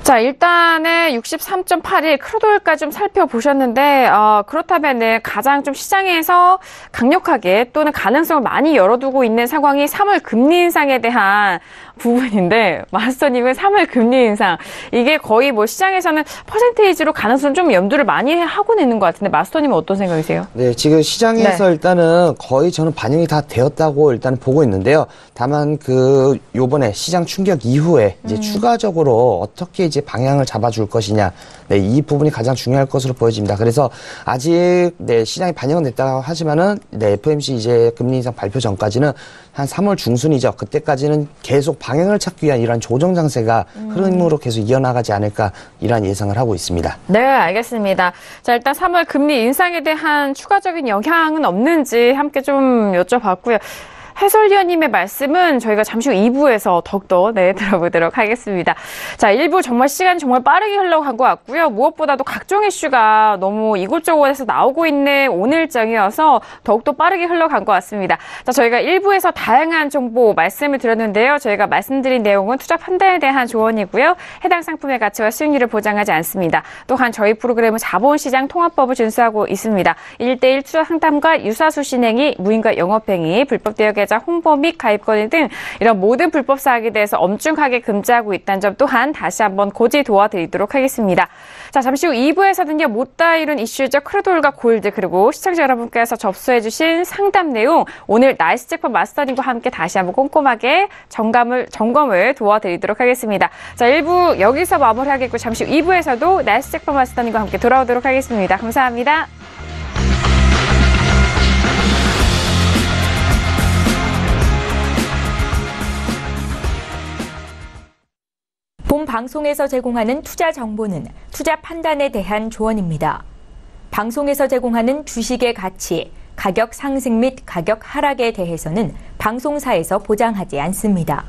자, 일단은 63.81 크루드오일까지 좀 살펴보셨는데 그렇다면은 가장 좀 시장에서 강력하게 또는 가능성을 많이 열어두고 있는 상황이 3월 금리 인상에 대한 부분인데 마스터님은 3월 금리 인상 이게 거의 뭐 시장에서는 퍼센테이지로 가능성 좀 염두를 많이 하고는 있는 것 같은데 마스터님은 어떤 생각이세요? 네, 지금 시장에서 네. 일단은 거의 저는 반영이 다 되었다고 일단 보고 있는데요. 다만 요번에 시장 충격 이후에 이제 추가적으로 어떻게 이제 방향을 잡아줄 것이냐. 네, 이 부분이 가장 중요할 것으로 보여집니다. 그래서 아직 네, 시장이 반영은 됐다고 하지만은 네, FOMC 이제 금리 인상 발표 전까지는 한 3월 중순이죠. 그때까지는 계속 방향을 찾기 위한 이러한 조정 장세가 흐름으로 계속 이어나가지 않을까 이러한 예상을 하고 있습니다. 네, 알겠습니다. 자, 일단 3월 금리 인상에 대한 추가적인 영향은 없는지 함께 좀 여쭤봤고요. 해설위원님의 말씀은 저희가 잠시 후 2부에서 더욱더 들어보도록 하겠습니다. 자, 1부 정말 시간이 정말 빠르게 흘러간 것 같고요. 무엇보다도 각종 이슈가 너무 이곳저곳에서 나오고 있는 오늘 일정이어서 더욱더 빠르게 흘러간 것 같습니다. 자, 저희가 1부에서 다양한 정보 말씀을 드렸는데요. 저희가 말씀드린 내용은 투자 판단에 대한 조언이고요. 해당 상품의 가치와 수익률을 보장하지 않습니다. 또한 저희 프로그램은 자본시장 통합법을 준수하고 있습니다. 1:1 투자 상담과 유사수 신행이 무인과 영업행위, 불법 대여 계좌 홍보 및 가입 권유 등 이런 모든 불법 사항에 대해서 엄중하게 금지하고 있다는 점 또한 다시 한번 고지 도와드리도록 하겠습니다. 자, 잠시 후 2부에서는요. 못다 이룬 이슈죠. 크루드오일과 골드 그리고 시청자 여러분께서 접수해주신 상담 내용 오늘 날씨 잭팟 마스터님과 함께 다시 한번 꼼꼼하게 점검을 도와드리도록 하겠습니다. 자, 1부 여기서 마무리하겠고 잠시 후 2부에서도 날씨 잭팟 마스터님과 함께 돌아오도록 하겠습니다. 감사합니다. 본 방송에서 제공하는 투자 정보는 투자 판단에 대한 조언입니다. 방송에서 제공하는 주식의 가치, 가격 상승 및 가격 하락에 대해서는 방송사에서 보장하지 않습니다.